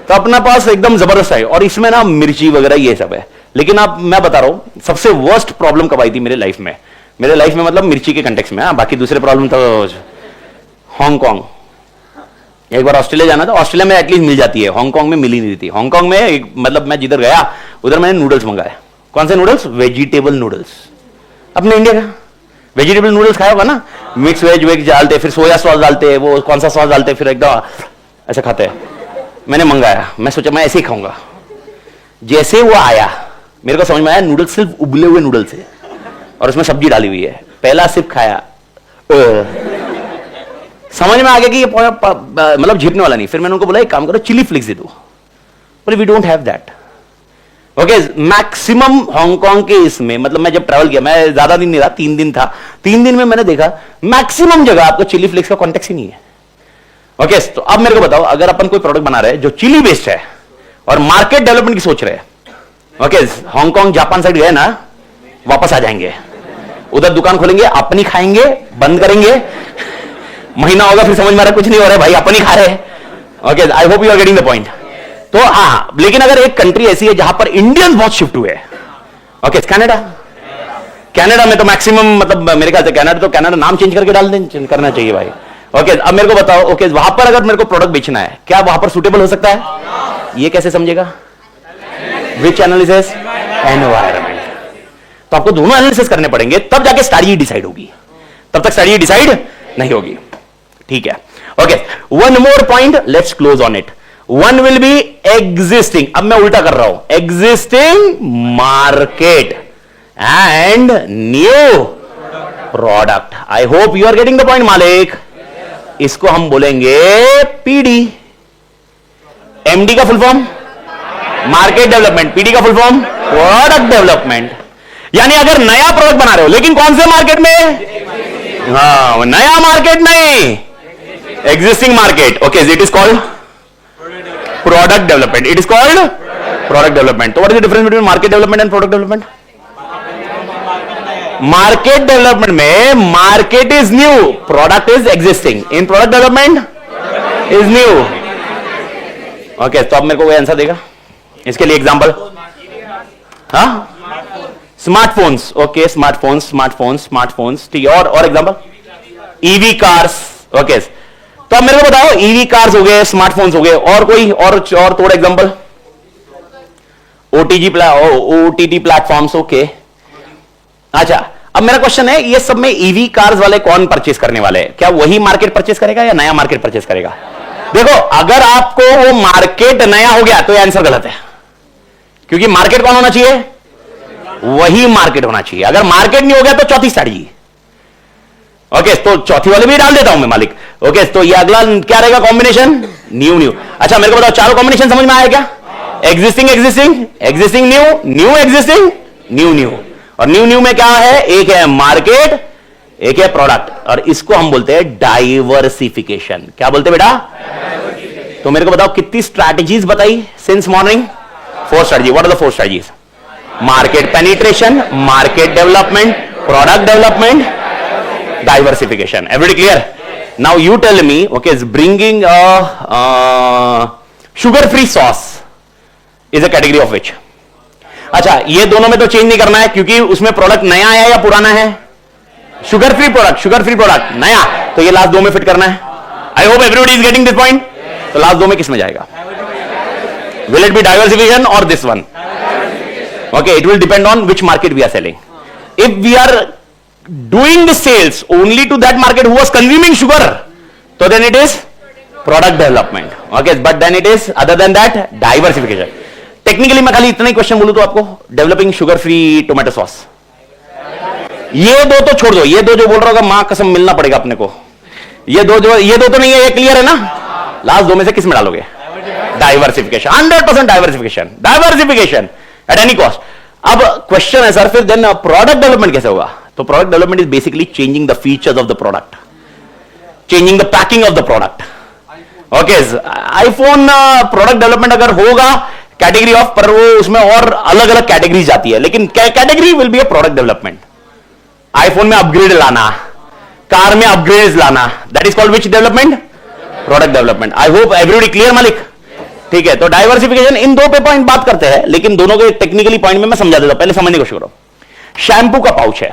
तो अपना पास एकदम जबरदस्त है, और इसमें ना मिर्ची वगैरह ये सब है। लेकिन अब मैं बता रहा हूं सबसे वर्स्ट प्रॉब्लम कब आई थी मेरे लाइफ में, मतलब मिर्ची के कंटेक्स्ट में। बाकी दूसरे प्रॉब्लम तो हांगकांग, एक बार ऑस्ट्रेलिया जाना था, ऑस्ट्रेलिया में एटलीस्ट मिल जाती है, हांगकांग में मिली नहीं थी। हांगकांग में मतलब मैं जिधर गया उधर मैंने नूडल्स मंगाए। कौन से नूडल्स? Vegetable noodles. अपने इंडिया का वेजिटेबल नूडल्स खाया होगा ना, मिक्स वेज डालते, फिर सोया सॉस डालते, वो कौन सा सॉस डालते, फिर एकदम ऐसे खाते हैं। मैंने मंगाया, मैं सोचा मैं ऐसे ही खाऊंगा। जैसे वो आया मेरे को समझ में आया नूडल्स सिर्फ उबले हुए नूडल्स है और उसमें सब्जी डाली हुई है। पहला सिर्फ खाया, समझ में आ गया कि ये मतलब झेपने वाला नहीं। फिर मैंने उनको बोला एक काम करो, चिली फ्लेक्स दे दो, बोले we don't have that. Okay, maximum Hong Kong के इसमें मतलब मैं जब ट्रैवल किया, मैं ज्यादा दिन नहीं रहा, 3 दिन था, 3 दिन में मैंने देखा मैक्सिमम जगह आपको चिली फ्लेक्स का कॉन्टेक्ट ही नहीं है। ओके, तो अब मेरे को बताओ, अगर अपन कोई प्रोडक्ट बना रहे हैं जो चिली बेस्ड है और मार्केट डेवलपमेंट की सोच रहे हैं, ओके, हांगकांग जापान साइड गए ना, वापस आ जाएंगे, उधर दुकान खोलेंगे, अपनी खाएंगे, बंद करेंगे, महीना होगा फिर समझ में आ रहा कुछ नहीं हो रहा है भाई, अपन ही खा रहे हैं। Okay, I hope you are getting the point. तो हाँ, लेकिन अगर एक कंट्री ऐसी है जहां पर इंडियंस बहुत शिफ्ट हुए, ओके, कनाडा में तो मैक्सिमम मतलब मेरे ख्याल से कनाडा नाम चेंज करके डाल दें, करना चाहिए भाई। ओके, अब मेरे को बताओ, ओके, वहां पर अगर मेरे को प्रोडक्ट बेचना है, क्या वहां पर सुटेबल हो सकता है? ये कैसे समझेगा? विच एनालिसिस? एनवायरमेंट। तो आपको दोनों एनालिसिस करने पड़ेंगे, तब जाके स्ट्रैटेजी डिसाइड होगी, तब तक स्ट्रैटेजी डिसाइड नहीं होगी। ठीक है, okay, one more point, let's close on it. One will be existing, अब मैं उल्टा कर रहा हूं, existing market and new product. I hope you are getting the point मालिक। इसको हम बोलेंगे पीडी। एमडी का full form market development, PD का फुल फॉर्म प्रोडक्ट डेवलपमेंट। यानी अगर नया प्रोडक्ट बना रहे हो, लेकिन कौन से मार्केट में? हाँ, नया मार्केट नहीं, existing market. Okay, it is called product development, it is called product development. तो what is the difference between market development and product development? Market development में market is new, product is existing. In product development is new. Okay, तो अब मेरे को कोई आंसर देगा इसके लिए? एग्जांपल, हाँ, स्मार्टफोन्स। ओके, स्मार्टफोन्स, ठीक है, और एग्जांपल ईवी कार्स। ओके, तो अब मेरे को बताओ, ईवी कार्स हो गए, स्मार्टफोन्स हो गए, और कोई और थोड़ा एग्जांपल? OTT platforms, okay. अच्छा, अब मेरा क्वेश्चन है, ये सब में ईवी कार्स वाले कौन परचेस करने वाले हैं? क्या वही मार्केट परचेस करेगा या नया मार्केट परचेस करेगा? देखो, अगर आपको वो मार्केट नया हो गया तो ये आंसर गलत है, क्योंकि मार्केट कौन होना चाहिए? वही मार्केट होना चाहिए। अगर मार्केट नहीं हो गया तो चौथी स्ट्रैटेजी। ओके, तो चौथी वाले भी डाल देता हूं मैं मालिक। ओके, तो ये अगला क्या रहेगा कॉम्बिनेशन? New new. अच्छा, मेरे को बताओ, चारों कॉम्बिनेशन समझ में आया क्या? Existing existing, existing new, new existing, new new. और न्यू न्यू में क्या है? एक है मार्केट, एक है प्रोडक्ट, और इसको हम बोलते हैं डाइवर्सिफिकेशन। क्या बोलते हैं बेटा? तो मेरे को बताओ, कितनी स्ट्रैटेजीज बताई since morning? 4 strategy. What are the 4 strategies? Market penetration, market development, product development, diversification. Everybody clear? Now you tell me, okay, is bringing a sugar-free sauce is a category of which? अच्छा, ये दोनों में तो चेंज नहीं करना है, क्योंकि उसमें प्रोडक्ट नया है या पुराना है? शुगर फ्री प्रोडक्ट नया, तो ये लास्ट दो में फिट करना है। I hope everybody is getting this point. तो लास्ट दो में किस में जाएगा? विल इट बी डाइवर्सिफिकेशन और this one? Okay, it will depend on which market we are selling. If we are doing the sales only to that market who was consuming sugar, so then it is product development. Okay, but then it is, other than that, diversification. Technically मैं खाली इतना ही क्वेश्चन बोलूं तो आपको, developing sugar free tomato sauce, ये दो तो छोड़ दो, ये दो जो बोल रहा होगा मां कसम मिलना पड़ेगा अपने को। ये दो तो नहीं है, ये क्लियर है ना? लास्ट दो में से किस में डालोगे? Diversification, 100% diversification at any cost. अब क्वेश्चन है सर, फिर देन प्रोडक्ट डेवलपमेंट कैसे होगा? तो product development is basically changing the features of the product, changing the packing of the product. Okay, iPhone product development अगर होगा कैटेगरी ऑफ, पर वो उसमें और अलग अलग कैटेगरीज आती है, लेकिन category will be a product development. IPhone में अपग्रेड लाना, कार में अपग्रेड लाना, that is called which development? Product development. I hope everybody clear मालिक? ठीक है, तो डाइवर्सिफिकेशन, इन दो पे पॉइंट बात करते हैं, लेकिन दोनों के टेक्निकली पॉइंट में मैं समझा देता हूं, पहले समझने की कोशिश करो। शैम्पू का पाउच है,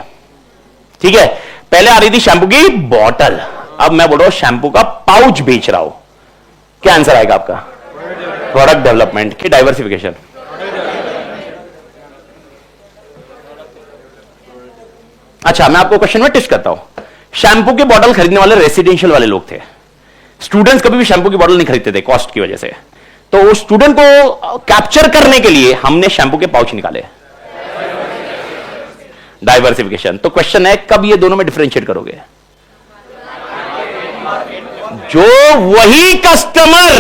ठीक है, पहले आ रही थी शैम्पू की बॉटल, अब मैं बोल रहा हूं शैम्पू का पाउच बेच रहा हूं, क्या आंसर आएगा आपका? प्रोडक्ट डेवलपमेंट की डाइवर्सिफिकेशन। अच्छा, मैं आपको क्वेश्चन में टिस्ट करता हूं। शैम्पू की बॉटल खरीदने वाले रेसिडेंशियल वाले लोग थे, स्टूडेंट्स कभी भी शैम्पू की बॉटल नहीं खरीदते थे कॉस्ट की वजह से, तो उस स्टूडेंट को कैप्चर करने के लिए हमने शैम्पू के पाउच निकाले, डाइवर्सिफिकेशन। तो क्वेश्चन है, कब ये दोनों में डिफरेंशिएट करोगे? जो वही customer,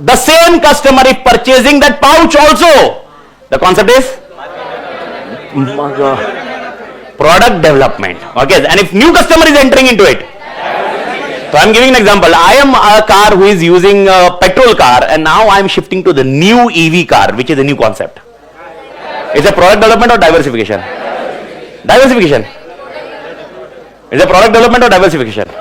the same customer is purchasing that pouch also, the concept is product development. Okay, and if new customer is entering into it, so I'm giving an example. I am a car who is using a petrol car, and now I am shifting to the new EV car, which is a new concept. It's a product development or diversification? Diversification. It's a product development or diversification?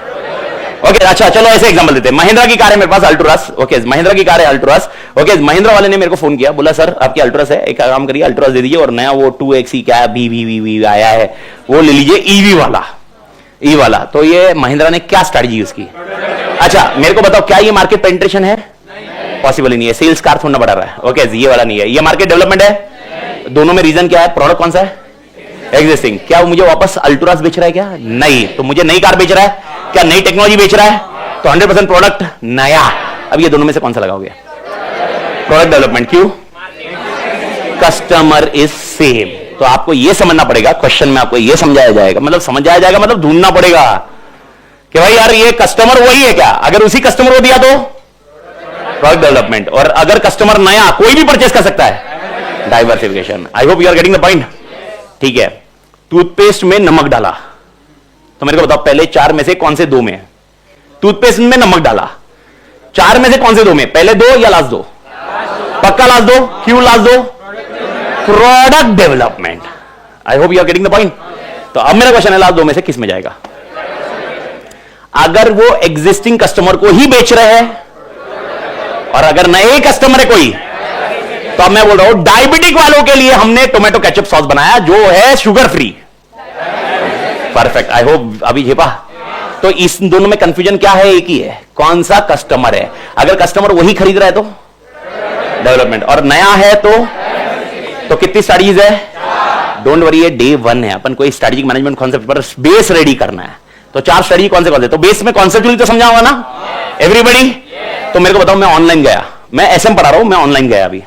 Okay, अच्छा, चलो ऐसे एग्जांपल देते हैं। महिंद्रा की कार है मेरे पास, अल्ट्रास। ओके, महिंद्रा की कार है अल्ट्रास। ओके, महिंद्रा वाले ने मेरे को फोन किया, बोला सर आपकी अल्ट्रास है, एक काम करिए अल्ट्रास दे दीजिए, और नया वो 2XE क्या वी आया है, वो ले लीजिए, ईवी वाला, ई वाला। तो ये महिंद्रा ने क्या स्ट्रैटेजी यूज की? अच्छा, मेरे को बताओ, क्या ये मार्केट पेनिट्रेशन है? पॉसिबल ही नहीं है, सेल्स कार थोड़ा बढ़ा रहा है। ओके, ये वाला नहीं है, ये मार्केट डेवलपमेंट है। दोनों में रीजन क्या है? प्रोडक्ट कौन सा है? एग्जिस्टिंग। क्या वो मुझे वापस अल्ट्रास बेच रहा है? क्या नहीं, तो मुझे नई कार बेच रहा है, क्या नई टेक्नोलॉजी बेच रहा है? तो 100% प्रोडक्ट नया। अब ये दोनों में से कौन सा लगाओगे? Product development. क्यों? Customer is same. तो आपको यह समझना पड़ेगा, क्वेश्चन में आपको यह समझाया जाएगा, मतलब समझाया जाएगा मतलब ढूंढना पड़ेगा कि भाई यार ये कस्टमर वही है क्या? अगर उसी कस्टमर को दिया तो प्रोडक्ट डेवलपमेंट, और अगर कस्टमर नया कोई भी परचेस कर सकता है, diversification. I hope you are getting the point. ठीक है, टूथपेस्ट में नमक डाला, तो मेरे को बताओ पहले 4 में से कौन से 2 में? टूथपेस्ट में नमक डाला, 4 में से कौन से 2 में? पहले 2 या लास्ट 2? पक्का लास्ट 2। क्यों last 2? Product development. I hope you are getting the point. तो अब मेरा क्वेश्चन है, लास्ट 2 में से किस में जाएगा? अगर वो एग्जिस्टिंग कस्टमर को ही बेच रहे हैं, और अगर नए कस्टमर है कोई, तो अब मैं बोल रहा हूं डायबिटिक वालों के लिए हमने टोमेटो केचप सॉस बनाया जो है sugar free. Perfect, I hope अभी झेपा। तो इस दोनों में कंफ्यूजन क्या है? एक ही है, कौन सा कस्टमर है। अगर कस्टमर वही खरीद रहा है तो डेवलपमेंट, और नया है तो तो कितनी स्ट्रेटजीज है? डोंट वरी, ये डे 1 है, अपन कोई स्ट्रेटेजिक मैनेजमेंट कॉन्सेप्ट पर बेस रेडी करना है। तो 4 स्ट्रेटजी कौन से? तो बेस में कॉन्सेप्चुअली तो समझाऊंगा ना एवरीबॉडी? तो मेरे को बताओ, मैं ऑनलाइन गया, मैं एसएम पढ़ा रहा हूं, मैं ऑनलाइन गया अभी,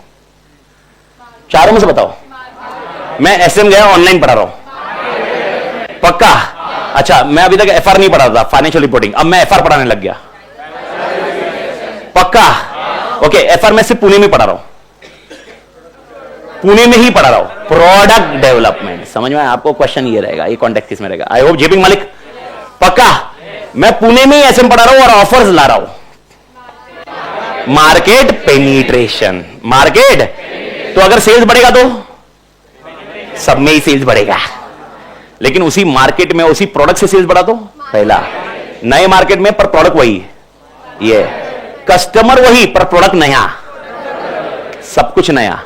चारों में से बताओ। मैं एसएम गया, ऑनलाइन पढ़ा रहा हूं, पक्का? अच्छा, मैं अभी तक एफआर नहीं पढ़ा था, फाइनेंशियल रिपोर्टिंग, अब मैं एफआर पढ़ाने लग गया, पक्का? ओके, एफआर मैं सिर्फ पुणे में पढ़ा रहा हूं, पुणे में ही पढ़ा रहा हूं, प्रोडक्ट डेवलपमेंट। समझ में आया आपको? क्वेश्चन ये रहेगा, ये कॉन्टेक्स्ट किसमें रहेगा? आई होप जेपी मालिक, पक्का? मैं पुणे में ही एसएम पढ़ा रहा हूं और ऑफर्स ला रहा हूं। मार्केट पेनिट्रेशन, मार्केट, तो अगर सेल्स बढ़ेगा तो सब में ही सेल्स बढ़ेगा, लेकिन उसी मार्केट में उसी प्रोडक्ट से सेल्स बढ़ा तो पहला, नए मार्केट में पर प्रोडक्ट वही, ये कस्टमर वही पर प्रोडक्ट नया, सब कुछ नया,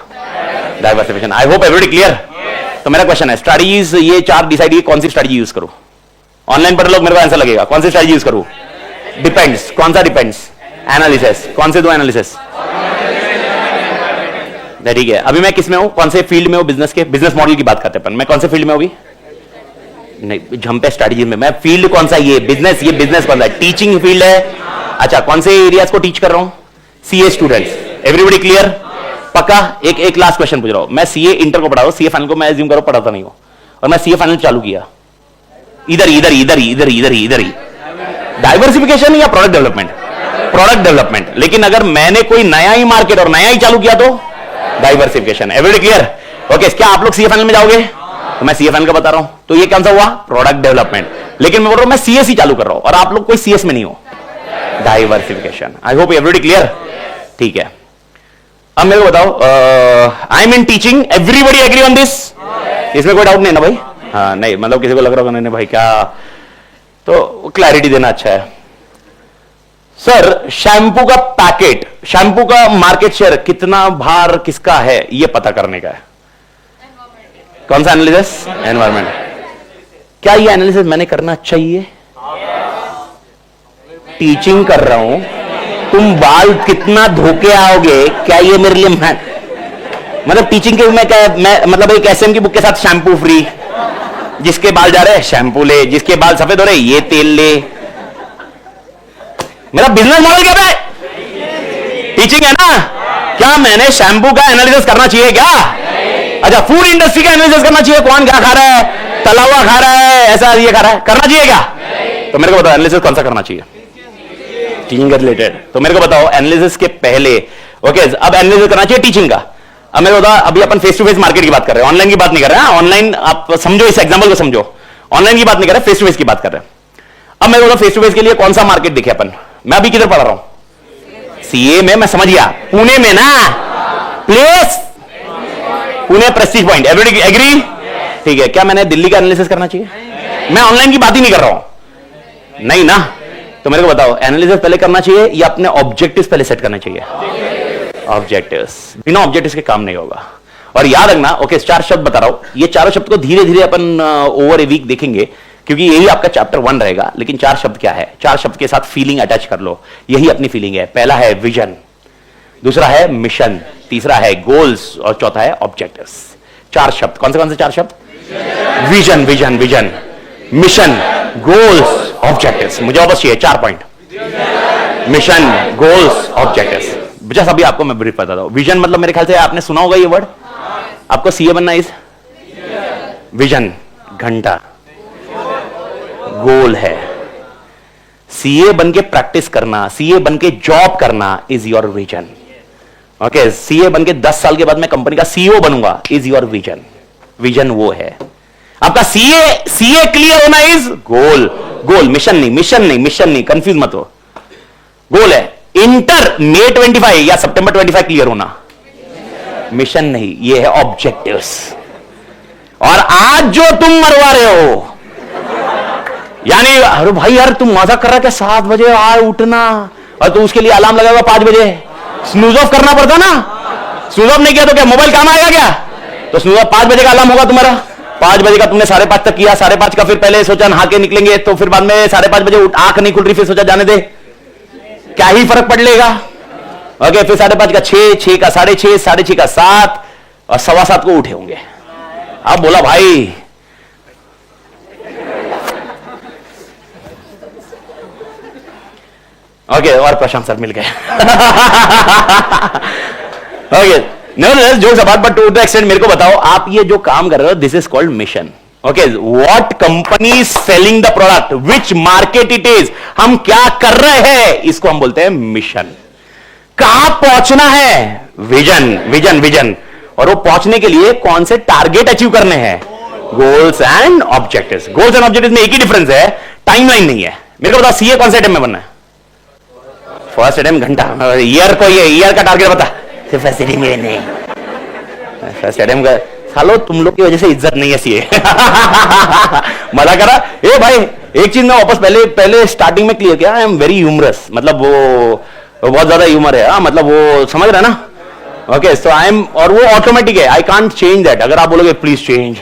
diversification. I hope everybody clear? तो मेरा क्वेश्चन है, स्ट्रेटजीज ये 4 डिसाइड, ये कौन सी स्ट्रेटजी यूज करूं? ऑनलाइन पर लोग मेरे को आंसर लगेगा, कौन सी स्ट्रेटजी यूज करूं? डिपेंड्स, कौन सा डिपेंड्स? एनालिसिस, कौन से 2 एनालिसिस? ठीक है, अभी मैं किस में हूं, कौन से फील्ड में हूं? बिजनेस के, बिजनेस मॉडल की बात करते हैं अपन। मैं कौन से फील्ड में हूं अभी? नहीं, झंपे स्ट्रेटजी में। मैं फील्ड कौन सा? ये बिजनेस, ये बिजनेस कौन सा? टीचिंग फील्ड है। अच्छा, कौन से एरियाज को टीच कर रहा हूं? CA students, everybody clear? पक्का? एक लास्ट क्वेश्चन पूछ रहा हूं, मैं सीए इंटर को पढ़ा रहा हूं, सीए फाइनल को मैं एज्यूम करो पढ़ाता नहीं हूं, और मैं सीए फाइनल चालू किया, इधर ही डाइवर्सिफिकेशन या प्रोडक्ट डेवलपमेंट? Product development. लेकिन अगर मैंने कोई नया ही मार्केट और नया ही चालू किया तो डाइवर्सिफिकेशन। Everybody clear? ओके, क्या आप लोग सीए फाइनल में जाओगे? तो मैं सीए फाइनल का बता रहा हूं, तो ये कौन सा हुआ? Product development. लेकिन मैं बोल रहा हूं मैं सीएस ही चालू कर रहा हूं, और आप लोग कोई सीएस में नहीं हो, diversification. I hope everybody clear? ठीक है, अब मेरे को बताओ, I am in teaching, everybody agree on this? इसमें कोई डाउट नहीं ना भाई? हाँ, नहीं, मतलब किसी को लग रहा होगा नहीं भाई क्या, तो क्लैरिटी देना अच्छा है। सर, शैम्पू का पैकेट, शैम्पू का मार्केट शेयर कितना भार किसका है, यह पता करने का है। कौन सा एनालिसिस? एनवायरमेंट। क्या ये एनालिसिस मैंने करना चाहिए? टीचिंग कर रहा हूं, तुम बाल कितना धोके आओगे, क्या ये मेरे लिए मतलब टीचिंग के में क्या, मैं मतलब एक एसएम की बुक के साथ शैम्पू फ्री, जिसके बाल जा रहे हैं शैम्पू ले, जिसके बाल सफेद हो रहे ये तेल ले। मेरा बिजनेस मॉडल क्या है? टीचिंग है ना? क्या मैंने शैम्पू का एनालिसिस करना चाहिए क्या? अच्छा, फूड इंडस्ट्री का एनालिसिस करना चाहिए, कौन क्या खा रहा है, तला हुआ खा रहा है, ऐसा ये खा रहा है, करना चाहिए क्या? तो मेरे को बताओ एनालिसिस कौन सा करना चाहिए टीचिंग के रिलेटेड? तो मेरे को बताओ एनालिसिस के पहले, ओके, अब एनालिसिस करना चाहिए टीचिंग का। अब मेरे को बताओ, अभी अपन फेस टू फेस मार्केट की बात कर रहे हैं, ऑनलाइन की बात नहीं कर रहे हैं। ऑनलाइन आप समझो, इस एग्जांपल को समझो, ऑनलाइन की बात नहीं कर रहे, फेस टू फेस की बात कर रहे हैं। अब मेरे को बताओ फेस टू फेस के लिए कौन सा मार्केट देखे अपन? मैं अभी किधर पढ़ा रहा हूं? सीए में, मैं समझ गया, पुणे में ना, place Pune prestige point, everybody agree? ठीक है, क्या मैंने दिल्ली का एनालिसिस करना चाहिए? मैं ऑनलाइन की बात ही नहीं कर रहा हूं, नहीं ना? तो मेरे को बताओ एनालिसिस पहले करना चाहिए या अपने ऑब्जेक्टिव्स पहले सेट करने चाहिए? ऑब्जेक्टिव्स, बिना ऑब्जेक्टिव्स के काम नहीं होगा। और याद रखना, ओके, 4 शब्द बता रहा हूं, ये चारों शब्द को धीरे धीरे अपन ओवर ए वीक देखेंगे, क्योंकि यही आपका चैप्टर 1 रहेगा। लेकिन 4 शब्द क्या है? 4 शब्द के साथ फीलिंग अटैच कर लो, यही अपनी फीलिंग है। पहला है विजन, दूसरा है मिशन, तीसरा है गोल्स, और चौथा है ऑब्जेक्टिव्स। 4 शब्द, कौन से 4 शब्द? Vision, vision, vision, mission, goals, objectives. मुझे वापस चाहिए 4 point, mission, goals, objectives. Just अभी आपको मैं ब्रीफ बताता हूं। विजन मतलब मेरे ख्याल से आपने सुना होगा ये वर्ड, आपको सीए बनना इज विजन, घंटा, गोल है। सीए बन के प्रैक्टिस करना, सीए बन के जॉब करना is your vision. Okay, CA बन के 10 साल के बाद मैं कंपनी का सीईओ बनूंगा इज योर विजन। विजन वो है आपका। सीए क्लियर होना इज गोल, गोल, मिशन नहीं, मिशन नहीं, मिशन नहीं, कंफ्यूज मत हो, गोल है। इंटर मई 25 या सितंबर 25 क्लियर होना, मिशन नहीं, ये है ऑब्जेक्टिव्स। और आज जो तुम मरवा रहे हो, यानी अरे भाई यार तुम मजाक कर रहा है क्या, 7 बजे आए उठना, और तो उसके लिए अलार्म लगाएगा 5 बजे, स्नूज ऑफ करना पड़ता ना, स्नूज ऑफ नहीं किया तो क्या मोबाइल काम आएगा क्या? तो स्नूज ऑफ 5 बजे का अलार्म होगा तुम्हारा, 5 बजे का तुमने 5:30 तक किया, 5:30 का फिर पहले सोचा नहा के निकलेंगे, तो फिर बाद में 5:30 बजे आंख नहीं खुल रही, फिर सोचा जाने दे, क्या ही फर्क पड़ लेगा। ओके, फिर 5:30 का 6, 6 का 6:30, 6:30 का 7, और 7:15 को उठे होंगे। अब बोला भाई ओके और प्रशांत सर मिल गए। Okay nevertheless jokes apart, but to the extent मेरे को बताओ, आप ये जो काम कर रहे हो, this is called mission. Okay, what company is selling the product, which market it is, हम क्या कर रहे हैं, इसको हम बोलते हैं मिशन। कहां पहुंचना है, विजन विजन विजन, और वो पहुंचने के लिए कौन से टारगेट अचीव करने हैं, goals and objectives. Goals and objectives में एक ही डिफरेंस है, टाइमलाइन नहीं है। मेरे को बताओ सीए कौन से अटेम्प्ट में बनना है, फर्स्ट अटेम्प्ट घंटा, ईयर को ये ईयर का टारगेट बता, सिर्फ फर्स्ट अटेम्प्ट नहीं, फर्स्ट अटेम्प्ट का सालो तुम लोग की वजह से इज्जत नहीं है सीए। मजा करा ए भाई, एक चीज मैं वापस पहले स्टार्टिंग में क्लियर किया, आई एम वेरी ह्यूमरस, मतलब वो बहुत ज्यादा ह्यूमर है, मतलब वो समझ रहा है ना। ओके सो आई एम, और वो ऑटोमेटिक है, आई कांट चेंज दैट। अगर आप बोलोगे please change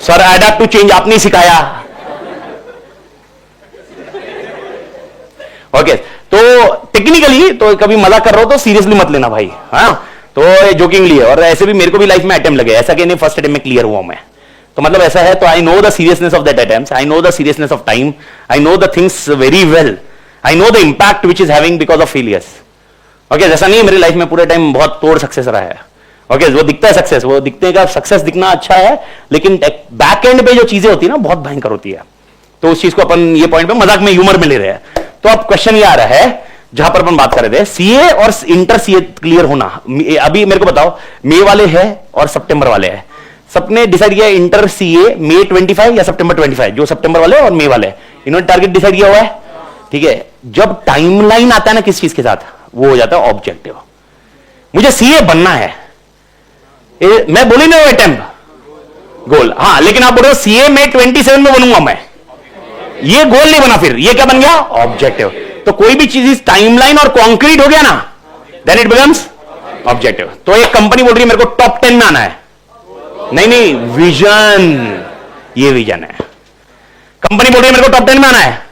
sir, adapt to change आपने सिखाया। ओके तो टेक्निकली तो कभी मजाक कर रहा हो तो सीरियसली मत लेना भाई, हाँ तो जोकिंगली है। और ऐसे भी मेरे को भी लाइफ में अटेम्प्ट लगे, ऐसा कि नहीं फर्स्ट अटेम्प्ट में क्लियर हुआ मैं, तो मतलब ऐसा है। तो I know the seriousness of that attempt, I know the seriousness of time, I know the things very well, I know the impact which is having because of failures. Okay जैसा नहीं मेरी लाइफ में पूरे टाइम बहुत तोड़ सक्सेस रहा है। ओके वो दिखता है सक्सेस, वो दिखने का सक्सेस दिखना अच्छा है, लेकिन बैक एंड पे जो चीजें होती है ना बहुत भयंकर होती है। तो उस चीज को अपन ये पॉइंट पे मजाक में ह्यूमर में ले रहे हैं। तो अब क्वेश्चन ये आ रहा है जहां पर अपन बात कर रहे थे, सीए और इंटर सीए क्लियर होना। अभी मेरे को बताओ, मई वाले हैं और सितंबर वाले हैं, सबने डिसाइड किया इंटर सीए मई 25 या सितंबर 25, जो सितंबर वाले और मई वाले, इन्होंने टारगेट डिसाइड किया हुआ है। ठीक है, जब टाइमलाइन आता है ना किस चीज के साथ, वो हो जाता है ऑब्जेक्टिव। मुझे सीए बनना है, मैं बोली ना अटेम्प्ट गोल, हाँ, लेकिन आप बोल रहे हो सीए में 27 में बनूंगा मैं, ये गोल नहीं बना, फिर ये क्या बन गया, ऑब्जेक्टिव। तो कोई भी चीज टाइमलाइन और कॉन्क्रीट हो गया ना, देन इट बिकम्स ऑब्जेक्टिव। तो एक कंपनी बोल रही है मेरे को टॉप 10 में आना है, नहीं विजन, ये विजन है। कंपनी बोल रही है मेरे को टॉप 10 में आना है,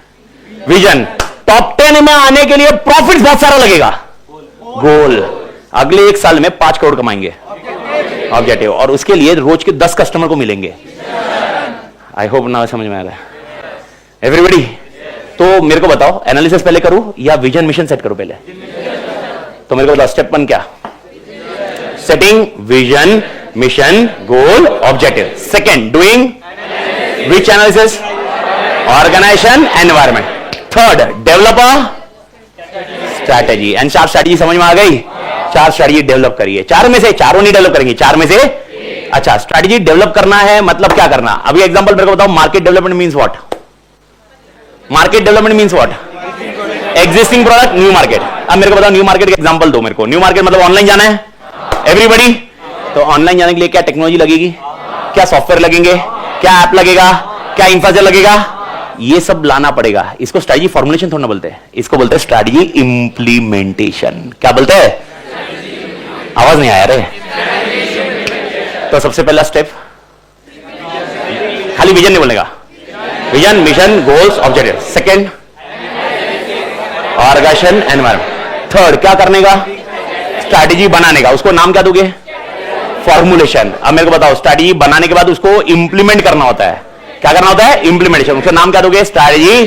विजन। टॉप 10 में आने के लिए प्रॉफिट बहुत सारा लगेगा, गोल अगले 1 साल में 5 करोड़ कमाएंगे, ऑब्जेक्टिव। और उसके लिए रोज के 10 कस्टमर को मिलेंगे। आई होप ना समझ में आ रहा है एवरीबॉडी। तो मेरे को बताओ एनालिसिस पहले करूं या विजन मिशन सेट करूं पहले? तो मेरे को बताओ स्टेप 1 क्या, setting vision mission goal objective. Second doing which analysis, organisation environment. Third develop strategy. And 4 strategy समझ में आ गई, 4 स्ट्रैटेजी डेवलप करिए। 4 में से चारों नहीं डेवलप करेंगे, 4 में से अच्छा स्ट्रैटेजी डेवलप करना है, मतलब क्या करना। अभी एग्जांपल मेरे को बताओ, market development means what, market development means what, existing product new market. अब मेरे को बताओ न्यू मार्केट का एग्जांपल दो मेरे को। न्यू मार्केट मतलब ऑनलाइन जाना है एवरीबॉडी, तो ऑनलाइन जाने के लिए क्या टेक्नोलॉजी लगेगी, क्या सॉफ्टवेयर लगेंगे, क्या ऐप लगेगा, क्या इंफ्रास्ट्रक्चर लगेगा, ये सब लाना पड़ेगा। इसको स्ट्रैटेजी फॉर्मुलेशन थोड़ा बोलते हैं, इसको बोलते हैं स्ट्रैटेजी इंप्लीमेंटेशन। क्या बोलते हैं, आवाज नहीं आया रे। तो सबसे पहला स्टेप खाली विजन नहीं बोलेगा, vision mission goals objective. Second organisation environment. Third क्या करने का, स्ट्रैटेजी बनाने का। उसको नाम क्या दोगे, फॉर्मुलेशन। अब मेरे को बताओ स्ट्रैटेजी बनाने के बाद उसको इंप्लीमेंट करना होता है, क्या करना होता है, इंप्लीमेंटेशन। उसका नाम क्या दोगे, स्ट्रैटेजी।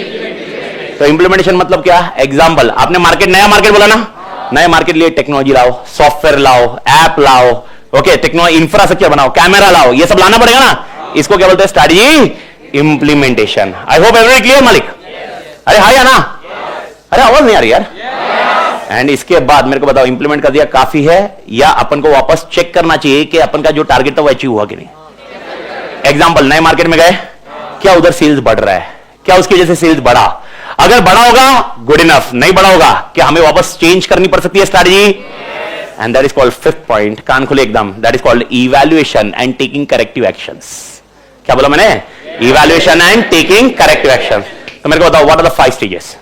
तो इंप्लीमेंटेशन मतलब क्या, एग्जांपल आपने मार्केट, नया मार्केट बोला ना, नए मार्केट लिए टेक्नोलॉजी लाओ, सॉफ्टवेयर लाओ, ऐप लाओ, ओके टेक्नोलॉजी इंफ्रास्ट्रक्चर बनाओ, कैमरा लाओ, ये सब लाना पड़ेगा ना, इसको क्या बोलते हैं, स्ट्रैटेजी इंप्लीमेंटेशन। आई होप एवरीबॉडी क्लियर मालिक। अरे हाँ या ना, अरे आवाज नहीं आ रही यार। एंड इसके बाद मेरे को बताओ इंप्लीमेंट कर दिया काफी है, या अपन को वापस चेक करना चाहिए कि अपन का जो टारगेट था वो अचीव हुआ कि नहीं। एग्जांपल नए मार्केट में गए, क्या उधर सेल्स बढ़ रहा है, क्या उसकी वजह से सेल्स बढ़ा, अगर बढ़ा होगा गुड इनफ, नहीं बढ़ा होगा क्या हमें वापस चेंज करनी पड़ सकती है strategy. And that is called 5th point, कान खोले एकदम, that is called evaluation and taking corrective actions. क्या बोला मैंने, evaluation and taking corrective action. तो मेरे को बताओ व्हाट आर द 5 स्टेजेस।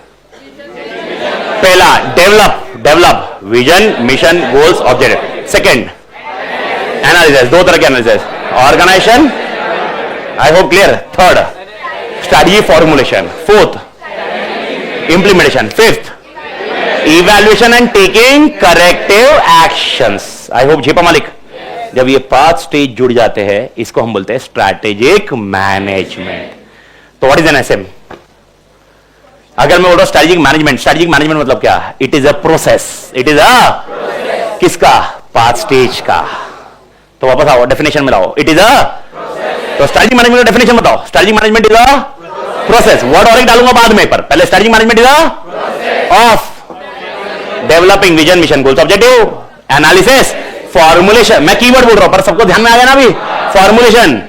पहला develop vision mission goals objective. Second analysis, 2 तरह के एनालिसिस, organisation, I hope clear. Third strategy formulation. 4th implementation. 5th evaluation and taking corrective actions. Process. I hope झेपा मालिक। जब ये 5 स्टेज जुड़ जाते हैं इसको हम बोलते हैं स्ट्रैटेजिक मैनेजमेंट। तो व्हाट इज एन एसएम? अगर मैं बोल रहा हूं स्ट्रैटेजिक मैनेजमेंट मतलब क्या? It is a process. It is अ किसका? 5 स्टेज का। तो वापस आओ, डेफिनेशन में लाओ। इट इज अ, तो स्ट्रैटेजिक मैनेजमेंट का डेफिनेशन बताओ। Strategic management is a process. Word और एक डालूंगा बाद में, पर पहले strategic management is a of developing vision, mission, goals, objective, analysis, formulation. मैं कीवर्ड बोल रहा हूं पर सबको ध्यान में आ गया ना अभी? Formulation,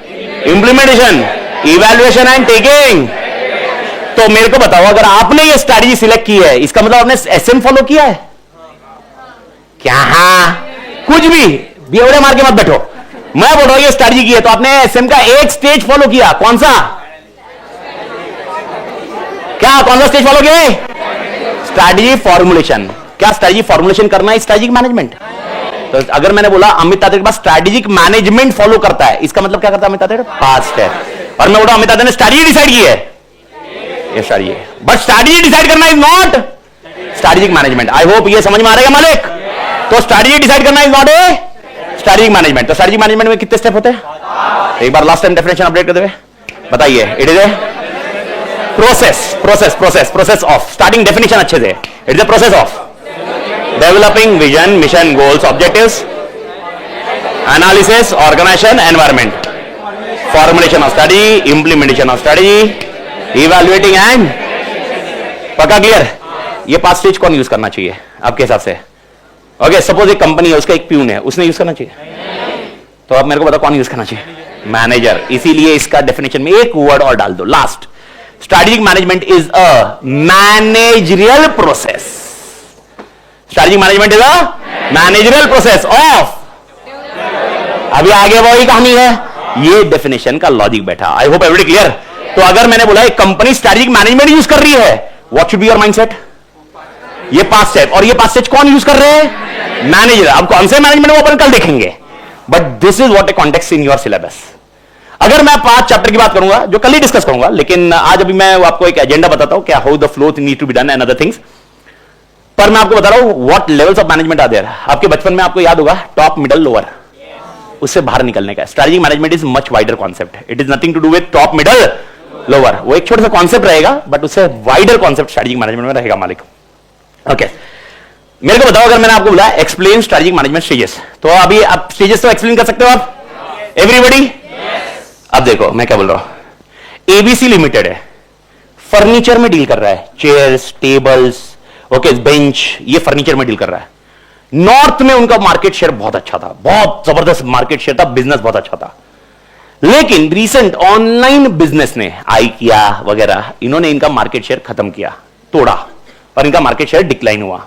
implementation, evaluation and taking. तो मेरे को बताओ, अगर आपने ये स्ट्रैटेजी सिलेक्ट की है इसका मतलब आपने एसएम फॉलो किया है क्या? हाँ, कुछ भी बेवड़े मार के मत बैठो। मैं बोल रहा हूं ये स्ट्रैटेजी की है तो आपने एसएम का एक स्टेज फॉलो किया। कौन सा? क्या? कौन सा स्टेज फॉलो किया? Strategy formulation. क्या स्ट्रैटेजी फॉर्मुलेशन करना है स्ट्रैटेजिक मैनेजमेंट? तो अगर मैंने बोला अमित ताते के पास स्ट्रैटेजिक मैनेजमेंट फॉलो करता है, इसका मतलब क्या करता है अमित ताते? पास्ट है। और मैं बोल रहा हूं अमित ताते ने स्ट्रैटेजी डिसाइड की है, ये स्ट्रैटेजी है। बट स्ट्रैटेजी डिसाइड करना is not strategic management. I hope ये समझ में आ रहा है मालिक? तो स्ट्रैटेजी डिसाइड करना is not a strategic management. तो स्ट्रैटेजिक मैनेजमेंट में कितने स्टेप होते हैं? एक बार लास्ट टाइम डेफिनेशन अपडेट करते हुए बताइए। It is a process of, starting definition अच्छे से, it is a process of developing vision, mission, goals, objectives, analysis, organisation, environment, formulation of strategy, implementation of strategy, evaluating and. पक्का क्लियर? ये 5 स्टेज कौन यूज करना चाहिए आपके हिसाब से? ओके, सपोज एक कंपनी है, उसका एक प्यून है, उसने यूज करना चाहिए। तो आप मेरे को बताओ कौन यूज करना चाहिए? मैनेजर। इसीलिए इसका डेफिनेशन में एक वर्ड और डाल दो last. Strategic management is a managerial process. Strategic management is a managerial process of, अभी आगे वही कहानी है। ये डेफिनेशन का लॉजिक बैठा। आई होप एवरीबॉडी क्लियर? तो अगर मैंने बोला एक कंपनी स्ट्रैटेजिक मैनेजमेंट यूज कर रही है, what should be your mindset? ये 5 स्टेप। और ये 5 स्टेप कौन यूज कर रहे हैं? मैनेजर। अब कौन से मैनेजमेंट वो अपन कल देखेंगे, but this is what A context in your syllabus. अगर मैं 5 चैप्टर की बात करूंगा जो कल ही डिस्कस करूंगा, लेकिन आज अभी मैं आपको एक एजेंडा बताता हूं क्या, how the flow need to be done and other things. पर मैं आपको बता रहा हूं what levels of management are there. आपके बचपन में आपको याद होगा टॉप, मिडल, लोअर, उससे बाहर निकलने का। Strategic management is much wider concept. It is nothing to do with top, middle, lower. वो एक छोटा सा कॉन्सेप्ट रहेगा बट उससे वाइडर कॉन्सेप्ट स्ट्रैटेजिक मैनेजमेंट में रहेगा मालिक। ओके, मेरे को बताओ, अगर मैंने आपको बोला एक्सप्लेन स्ट्रैटेजिक मैनेजमेंट स्टेजेस, तो अभी आप स्टेजेस तो एक्सप्लेन कर सकते हो आप? एवरीबॉडी? अब देखो मैं क्या बोल रहा हूं। एबीसी लिमिटेड है, फर्नीचर में डील कर रहा है, चेयर्स, टेबल्स, ओके, बेंच, ये फर्नीचर में डील कर रहा है। नॉर्थ में उनका मार्केट शेयर बहुत अच्छा था, बहुत जबरदस्त मार्केट शेयर था, बिजनेस बहुत अच्छा था। लेकिन रीसेंट ऑनलाइन बिजनेस ने, IKEA वगैरह, इन्होंने इनका मार्केट शेयर खत्म किया, तोड़ा, और इनका मार्केट शेयर डिक्लाइन हुआ।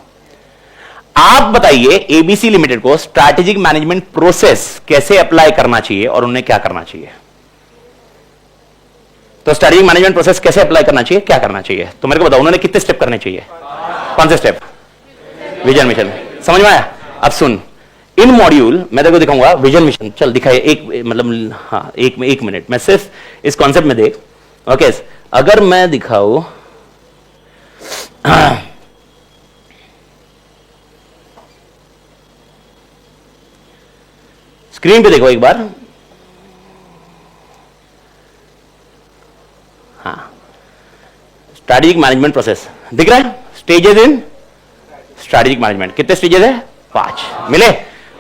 आप बताइए एबीसी लिमिटेड को स्ट्रैटेजिक मैनेजमेंट प्रोसेस कैसे अप्लाई करना चाहिए और उन्हें क्या करना चाहिए? तो स्ट्रैटेजिक मैनेजमेंट प्रोसेस कैसे अप्लाई करना चाहिए, क्या करना चाहिए? तो मेरे को बताओ उन्होंने कितने स्टेप करने चाहिए? कौन से स्टेप? Vision, mission. समझ में आया? अब सुन, इन मॉड्यूल मैं तेरे को दिखाऊंगा विजन, मिशन। चल दिखाए एक, मतलब हाँ, एक मिनट, मैं सिर्फ इस कॉन्सेप्ट में देख। ओके, अगर मैं दिखाऊं, स्क्रीन पे देखो एक बार। हाँ, स्ट्रैटेजिक मैनेजमेंट प्रोसेस दिख रहा है? स्टेजेस इन स्ट्रैटेजिक मैनेजमेंट, कितने स्टेजेस है? 5 मिले।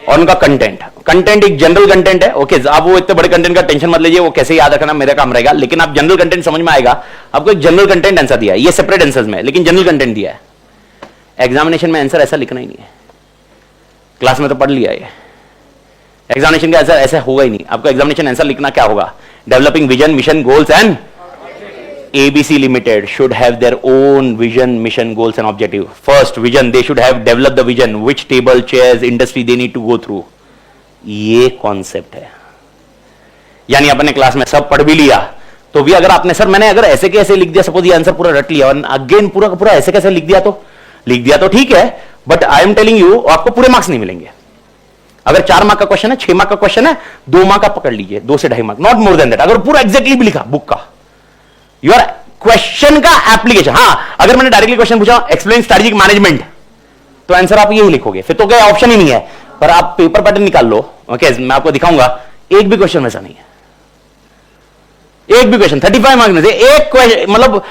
और उनका कंटेंट एक जनरल कंटेंट है। ओके, आप वो इतने बड़े कंटेंट का टेंशन मत लीजिए, वो कैसे याद रखना मेरा काम रहेगा, लेकिन आप जनरल कंटेंट समझ में आएगा। आपको एक जनरल कंटेंट आंसर दिया है, ये सेपरेट आंसर्स में, लेकिन जनरल कंटेंट दिया है। एग्जामिनेशन में आंसर ऐसा लिखना ही नहीं है, क्लास में तो पढ़ लिया है। एग्जामिनेशन का आंसर ऐसा होगा ही नहीं। आपको एग्जामिनेशन आंसर लिखना क्या होगा? Developing vision, mission, goals and ABC Limited should have their own vision, mission, goals and objective. First, vision, they should have developed the vision, which table, chairs, industry they need to go through. ये कॉन्सेप्ट है। यानी अपने क्लास में सब पढ़ भी लिया, तो भी अगर आपने, सर मैंने अगर ऐसे कैसे लिख दिया, सपोज ये आंसर पूरा रट लिया और अगेन पूरा का पूरा ऐसे कैसे लिख दिया तो ठीक है, but I am telling you आपको पूरे मार्क्स नहीं मिलेंगे। अगर 4 मार्क का क्वेश्चन है, 6 मार्क का क्वेश्चन है, 2 मार्क आप पकड़ लीजिए, 2 से 2.5 mark, not more than that. अगर पूरा एग्जैक्टली भी लिखा बुक का, योर क्वेश्चन का एप्लीकेशन। हाँ, अगर मैंने डायरेक्टली क्वेश्चन पूछा एक्सप्लेन स्ट्रैटेजिक मैनेजमेंट, तो आंसर आप यही लिखोगे, फिर तो क्या ऑप्शन ही नहीं है। पर आप पेपर पैटर्न निकाल लो, ओके मैं आपको दिखाऊंगा, एक भी क्वेश्चन वैसा नहीं है, एक भी क्वेश्चन 35 मार्क्स में से एक क्वेश्चन मतलब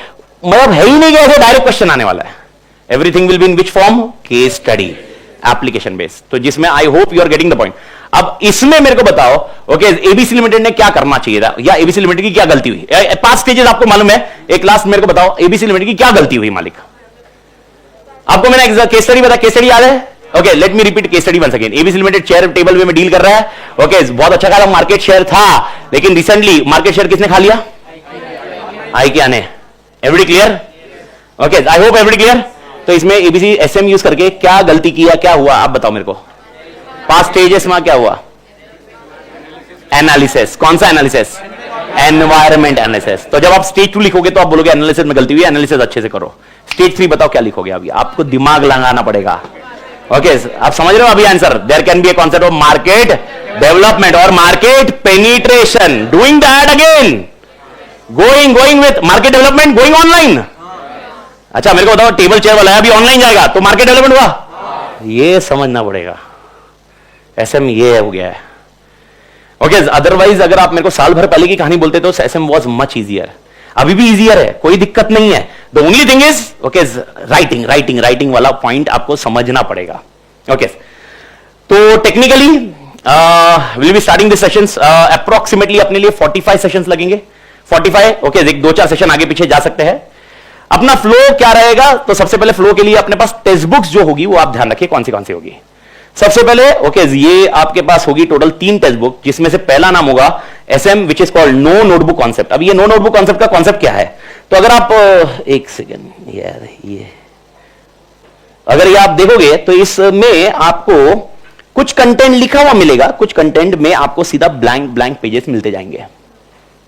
है ही नहीं कि ऐसे डायरेक्ट क्वेश्चन आने वाला है। Everything will be in which form, case study, application based, तो जिसमें I hope you are getting the point. अब इसमें मेरे को बताओ, ओके एबीसी लिमिटेड ने क्या करना चाहिए था, या एबीसी लिमिटेड की क्या गलती हुई, 5 स्टेजेस आपको मालूम है, एक लास्ट मेरे को बताओ एबीसी लिमिटेड की क्या गलती हुई मालिक। आपको मैंने केस स्टडी बताया, केस स्टडी याद है, okay let me repeat case study once again. ABC Limited share table way में डील कर रहा है, ओके बहुत अच्छा खासा मार्केट शेयर था, लेकिन रिसेंटली मार्केट शेयर किसने खा लिया, IKEA ने। Everybody clear, okay I hope everybody clear. तो इसमें एबीसी एसएम यूज करके क्या गलती किया, क्या हुआ आप बताओ मेरे को। 5 स्टेजेस में क्या हुआ, एनालिसिस, कौन सा एनालिसिस, एनवायरमेंट एनालिसिस। तो जब आप स्टेज 2 लिखोगे तो आप बोलोगे एनालिसिस में गलती हुई, एनालिसिस अच्छे से करो। स्टेज 3 बताओ क्या लिखोगे, अभी आपको दिमाग लगाना पड़ेगा, ओके आप समझ रहे हो अभी answer. There can be a concept of market development और market penetration, doing that again, going with market development, going online. अच्छा मेरे को बताओ टेबल चेयर वाला है अभी ऑनलाइन जाएगा तो मार्केट डेवलपमेंट हुआ, ये समझना पड़ेगा। एसएम ये हो गया है, ओके अदरवाइज अगर आप मेरे को साल भर पहले की कहानी बोलते तो एसएम वाज मच इजियर, अभी भी इजियर है, कोई दिक्कत नहीं है। The only thing is okay writing वाला पॉइंट आपको समझना पड़ेगा, ओके तो technically will be starting this sessions, approximately अपने लिए 45 सेशंस लगेंगे, 45, ओके 2-4 सेशन आगे पीछे जा सकते हैं। अपना फ्लो क्या रहेगा, तो सबसे पहले फ्लो के लिए अपने पास टेक्स्ट बुक्स जो होगी वो आप ध्यान रखिए कौन सी होगी। सबसे पहले ओके ये आपके पास होगी टोटल 3 टेक्स्ट बुक, जिसमें से पहला नाम होगा SM which is called no notebook concept. अब ये नो नोटबुक कॉन्सेप्ट का कॉन्सेप्ट क्या है, तो अगर आप एक सेकेंड यार ये अगर ये आप देखोगे तो इसमें आपको कुछ कंटेंट लिखा हुआ मिलेगा, कुछ कंटेंट में आपको सीधा ब्लैंक पेजेस मिलते जाएंगे।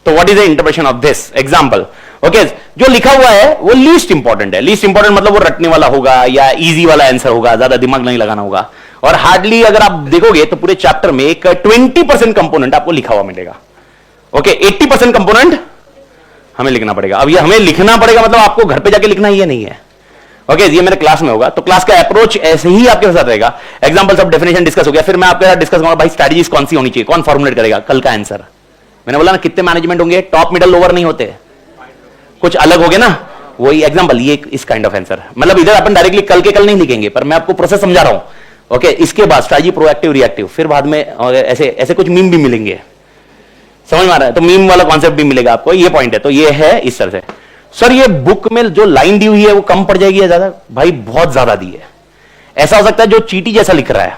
तो what is the interpretation of this example, okay जो लिखा हुआ है वो लीस्ट इंपॉर्टेंट है, लीस्ट इंपॉर्टेंट मतलब वो रटने वाला होगा या इजी वाला आंसर होगा, ज्यादा दिमाग नहीं लगाना होगा। और हार्डली अगर आप देखोगे तो पूरे चैप्टर में एक 20% कंपोनेंट आपको लिखा हुआ मिलेगा, ओके 80% कंपोनेंट हमें लिखना पड़ेगा। अब ये हमें लिखना पड़ेगा मतलब आपको घर पे जाके लिखना ही नहीं है, ओके ये मेरे क्लास में होगा, तो क्लास का अप्रोच ऐसे ही आपके साथ रहेगा। एग्जांपल सब डेफिनेशन डिस्कस हो गया, फिर मैं आपके साथ डिस्कस करूंगा भाई स्ट्रेटजीज कौन सी होनी चाहिए, कौन फॉर्मुलेट करेगा कल का आंसर। मैंने बोला ना कितने मैनेजमेंट होंगे, टॉप मिडल लोअर नहीं होते, कुछ अलग हो गए ना, वही एग्जांपल ये इस काइंड ऑफ आंसर, मतलब इधर अपन डायरेक्टली कल के कल नहीं लिखेंगे, पर मैं आपको प्रोसेस समझा रहा हूं, ओके इसके बाद स्ट्रेटजी प्रोएक्टिव रिएक्टिव, फिर बाद में ऐसे ऐसे कुछ मीम भी मिलेंगे, समझ में आ रहा है, तो मीम वाला कॉन्सेप्ट भी मिलेगा आपको, ये पॉइंट है। तो ये है इस तरह से। सर ये बुक में जो लाइन दी हुई है वो कम पड़ जाएगी या ज्यादा, भाई बहुत ज्यादा दी है। ऐसा हो सकता है जो चीटी जैसा लिख रहा है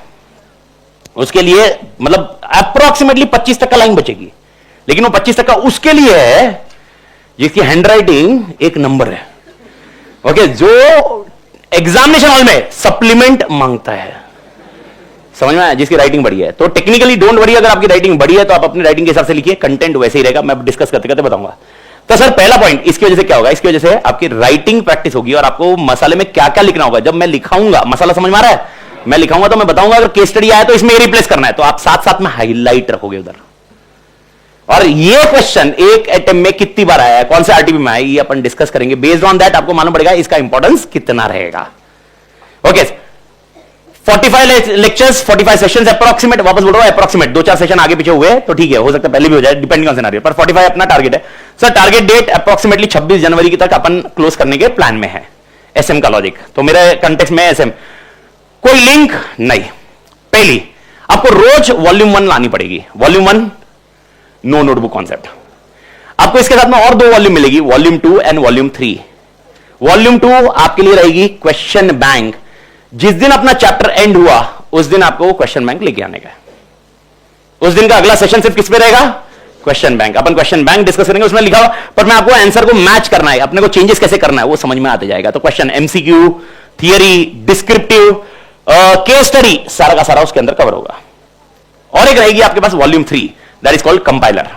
उसके लिए मतलब अप्रोक्सीमेटली 25% लाइन बचेगी, लेकिन वो 25% उसके लिए है जिसकी हैंडराइटिंग एक नंबर है, ओके जो एग्जामिनेशन हॉल में सप्लीमेंट मांगता है, समझ में आया, जिसकी राइटिंग बढ़िया है। तो टेक्निकली डोंट वरी, अगर आपकी राइटिंग बढ़िया है तो आप अपनी राइटिंग के हिसाब से लिखिए, कंटेंट वैसे ही रहेगा, मैं डिस्कस करते करते बताऊंगा। तो सर पहला पॉइंट इसकी वजह से क्या होगा, इसकी वजह से आपकी राइटिंग प्रैक्टिस होगी और आपको मसाले में क्या क्या लिखना होगा। जब मैं लिखाऊंगा, मसाला समझ में आ रहा है, मैं लिखाऊंगा तो मैं बताऊंगा अगर केस स्टडी आया तो इसमें रिप्लेस करना है, तो आप साथ साथ में हाईलाइट रखोगे उधर। और ये क्वेश्चन एक अटेम्प्ट में कितनी बार आया है, कौन से आरटीपी में आया, ये अपन डिस्कस करेंगे। बेस्ड ऑन दैट आपको मालूम पड़ेगा इसका इंपॉर्टेंस कितना रहेगा, ओके 45 लेक्चर्स 45 सेशंस अप्रोक्सीमेट, वापस बोल रहा हूं अप्रोक्सीमेट, 2-4 सेशन आगे पीछे हुए तो ठीक है, हो सकता है पहले भी हो जाए डिपेंडिंग ऑन सिनेरियो, पर 45 अपना टारगेट है। सर टारगेट डेट अप्रोक्सीमेटली 26 जनवरी की तक अपन क्लोज करने के प्लान में है। एसएम का लॉजिक, तो मेरे कंटेक्स्ट में एसएम कोई लिंक नहीं, पहली आपको रोज वॉल्यूम 1 लानी पड़ेगी, वॉल्यूम 1 नो नोटबुक कॉन्सेप्ट, आपको इसके साथ में और 2 वॉल्यूम मिलेगी, वॉल्यूम 2 एंड वॉल्यूम 3। वॉल्यूम 2 आपके लिए रहेगी क्वेश्चन बैंक, जिस दिन अपना चैप्टर एंड हुआ उस दिन आपको क्वेश्चन बैंक लेके आने का, उस दिन का अगला सेशन सिर्फ किस पे रहेगा, क्वेश्चन बैंक। अपन क्वेश्चन बैंक डिस्कस करेंगे, उसमें लिखा हुआ, पर मैं आपको आंसर को मैच करना है, अपने को चेंजेस कैसे करना है वो समझ में आते जाएगा। तो question, MCQ, theory, descriptive, case study, सारा का सारा उसके अंदर कवर होगा। और एक रहेगी आपके पास volume 3, that is called compiler.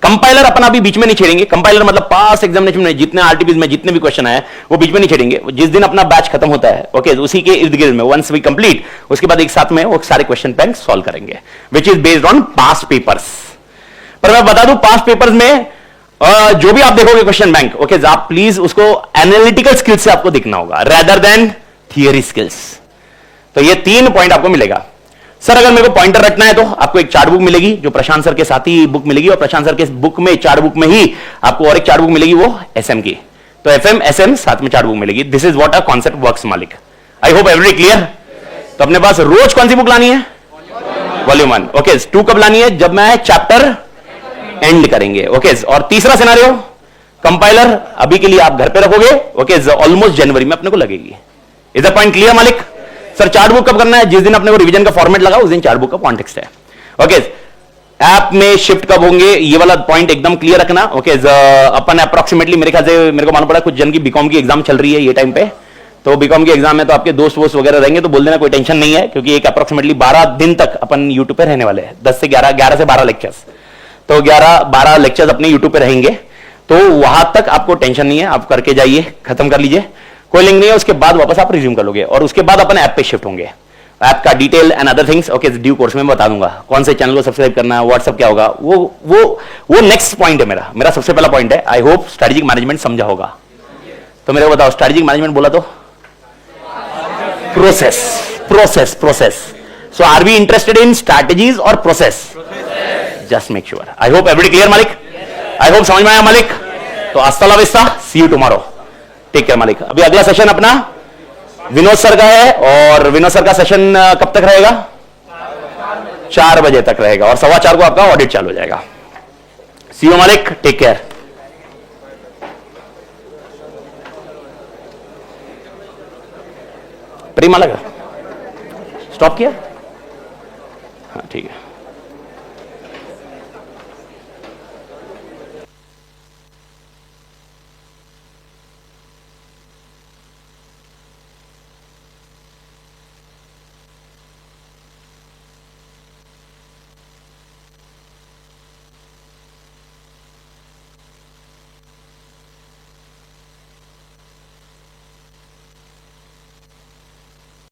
Compiler अपन अभी बीच में नहीं छेड़ेंगे, कंपाइलर मतलब पास एग्जामिनेशन में जितने आरटीपीज में जितने भी क्वेश्चन आए वो बीच में नहीं छेड़ेंगे, जिस दिन अपना बैच खत्म होता है ओके उसी के इर्द गिर्द में वंस वी कंप्लीट, उसके बाद एक साथ में वो सारे क्वेश्चन बैंक सॉल्व करेंगे, which is based on past papers. पर मैं बता दूं पास्ट पेपर्स में जो भी आप देखोगे क्वेश्चन बैंक, ओके आप प्लीज उसको एनालिटिकल स्किल्स से आपको दिखना होगा रेदर देन थियरी स्किल्स। तो ये 3 पॉइंट आपको मिलेगा। सर अगर मेरे को पॉइंटर रखना है तो आपको एक चार्ट बुक मिलेगी जो प्रशांत सर के साथ ही बुक मिलेगी, और प्रशांत सर के बुक में चार्ट बुक में ही आपको और एक चार्ट बुक मिलेगी, वो एसएम की। तो एफएम एसएम साथ में चार्ट बुक मिलेगी। This is what a concept works मालिक। I hope every clear. तो अपने पास रोज कौन सी बुक लानी है? वॉल्यूम 1। ओके, 2 कब लानी है? जब मैं चैप्टर एंड करेंगे। ओके, और तीसरा सिनेरियो कंपाइलर अभी के लिए आप घर पे रखोगे। ओके, ऑलमोस्ट जनवरी में अपने को लगेगी। इज द पॉइंट क्लियर मालिक? सर चार्ट बुक कब करना है? जिस दिन अपने को रिवीजन का फॉर्मेट लगा उस दिन चार्ट बुक का कॉन्टेक्स्ट है। ओके, ऐप में शिफ्ट कब होंगे ये वाला पॉइंट एकदम क्लियर रखना। ओके, अपन अप्रोक्सीमेटली मेरे ख्याल से मेरे को मालूम पड़ा कुछ जन की बीकॉम की एग्जाम चल रही है ये टाइम पे, तो बीकॉम की एग्जाम है तो आपके दोस्त वोस्त वगैरह रहेंगे तो बोल देना, कोई टेंशन नहीं है, क्योंकि एक अप्रोक्सीमेटली 12 दिन तक अपन यूट्यूब पे रहने वाले हैं। 10 से 11 से 12 लेक्चर्स, तो 11-12 लेक्चर्स अपने यूट्यूब पे रहेंगे, तो वहां तक आपको टेंशन नहीं है, आप करके जाइए, खत्म कर लीजिए, कोई लिंक नहीं है। उसके बाद वापस आप रिज्यूम कर लोगे और उसके बाद अपन ऐप पे शिफ्ट होंगे। ऐप का detail and other things okay due course में बता दूंगा, कौन से चैनल को सब्सक्राइब करना है, व्हाट्सएप क्या होगा, वो नेक्स्ट पॉइंट है मेरा सबसे पहला पॉइंट है। आई होप स्ट्रेटेजिक मैनेजमेंट समझा होगा। तो मेरे को बताओ, स्ट्रेटेजिक मैनेजमेंट बोला तो process. So are we interested in strategies और process? Just make sure. I hope every clear मालिक? आई होप समझ में आया मालिक? तो hasta la vista, see you tomorrow. Take care मालिक। अभी अगला सेशन अपना विनोद सर का है, और विनोद सर का सेशन कब तक रहेगा? 4 बजे तक रहेगा, और 4:15 को आपका ऑडिट चालू हो जाएगा। सी यू मालिक, टेक केयर। प्रेमा लगा स्टॉप किया? हाँ ठीक है।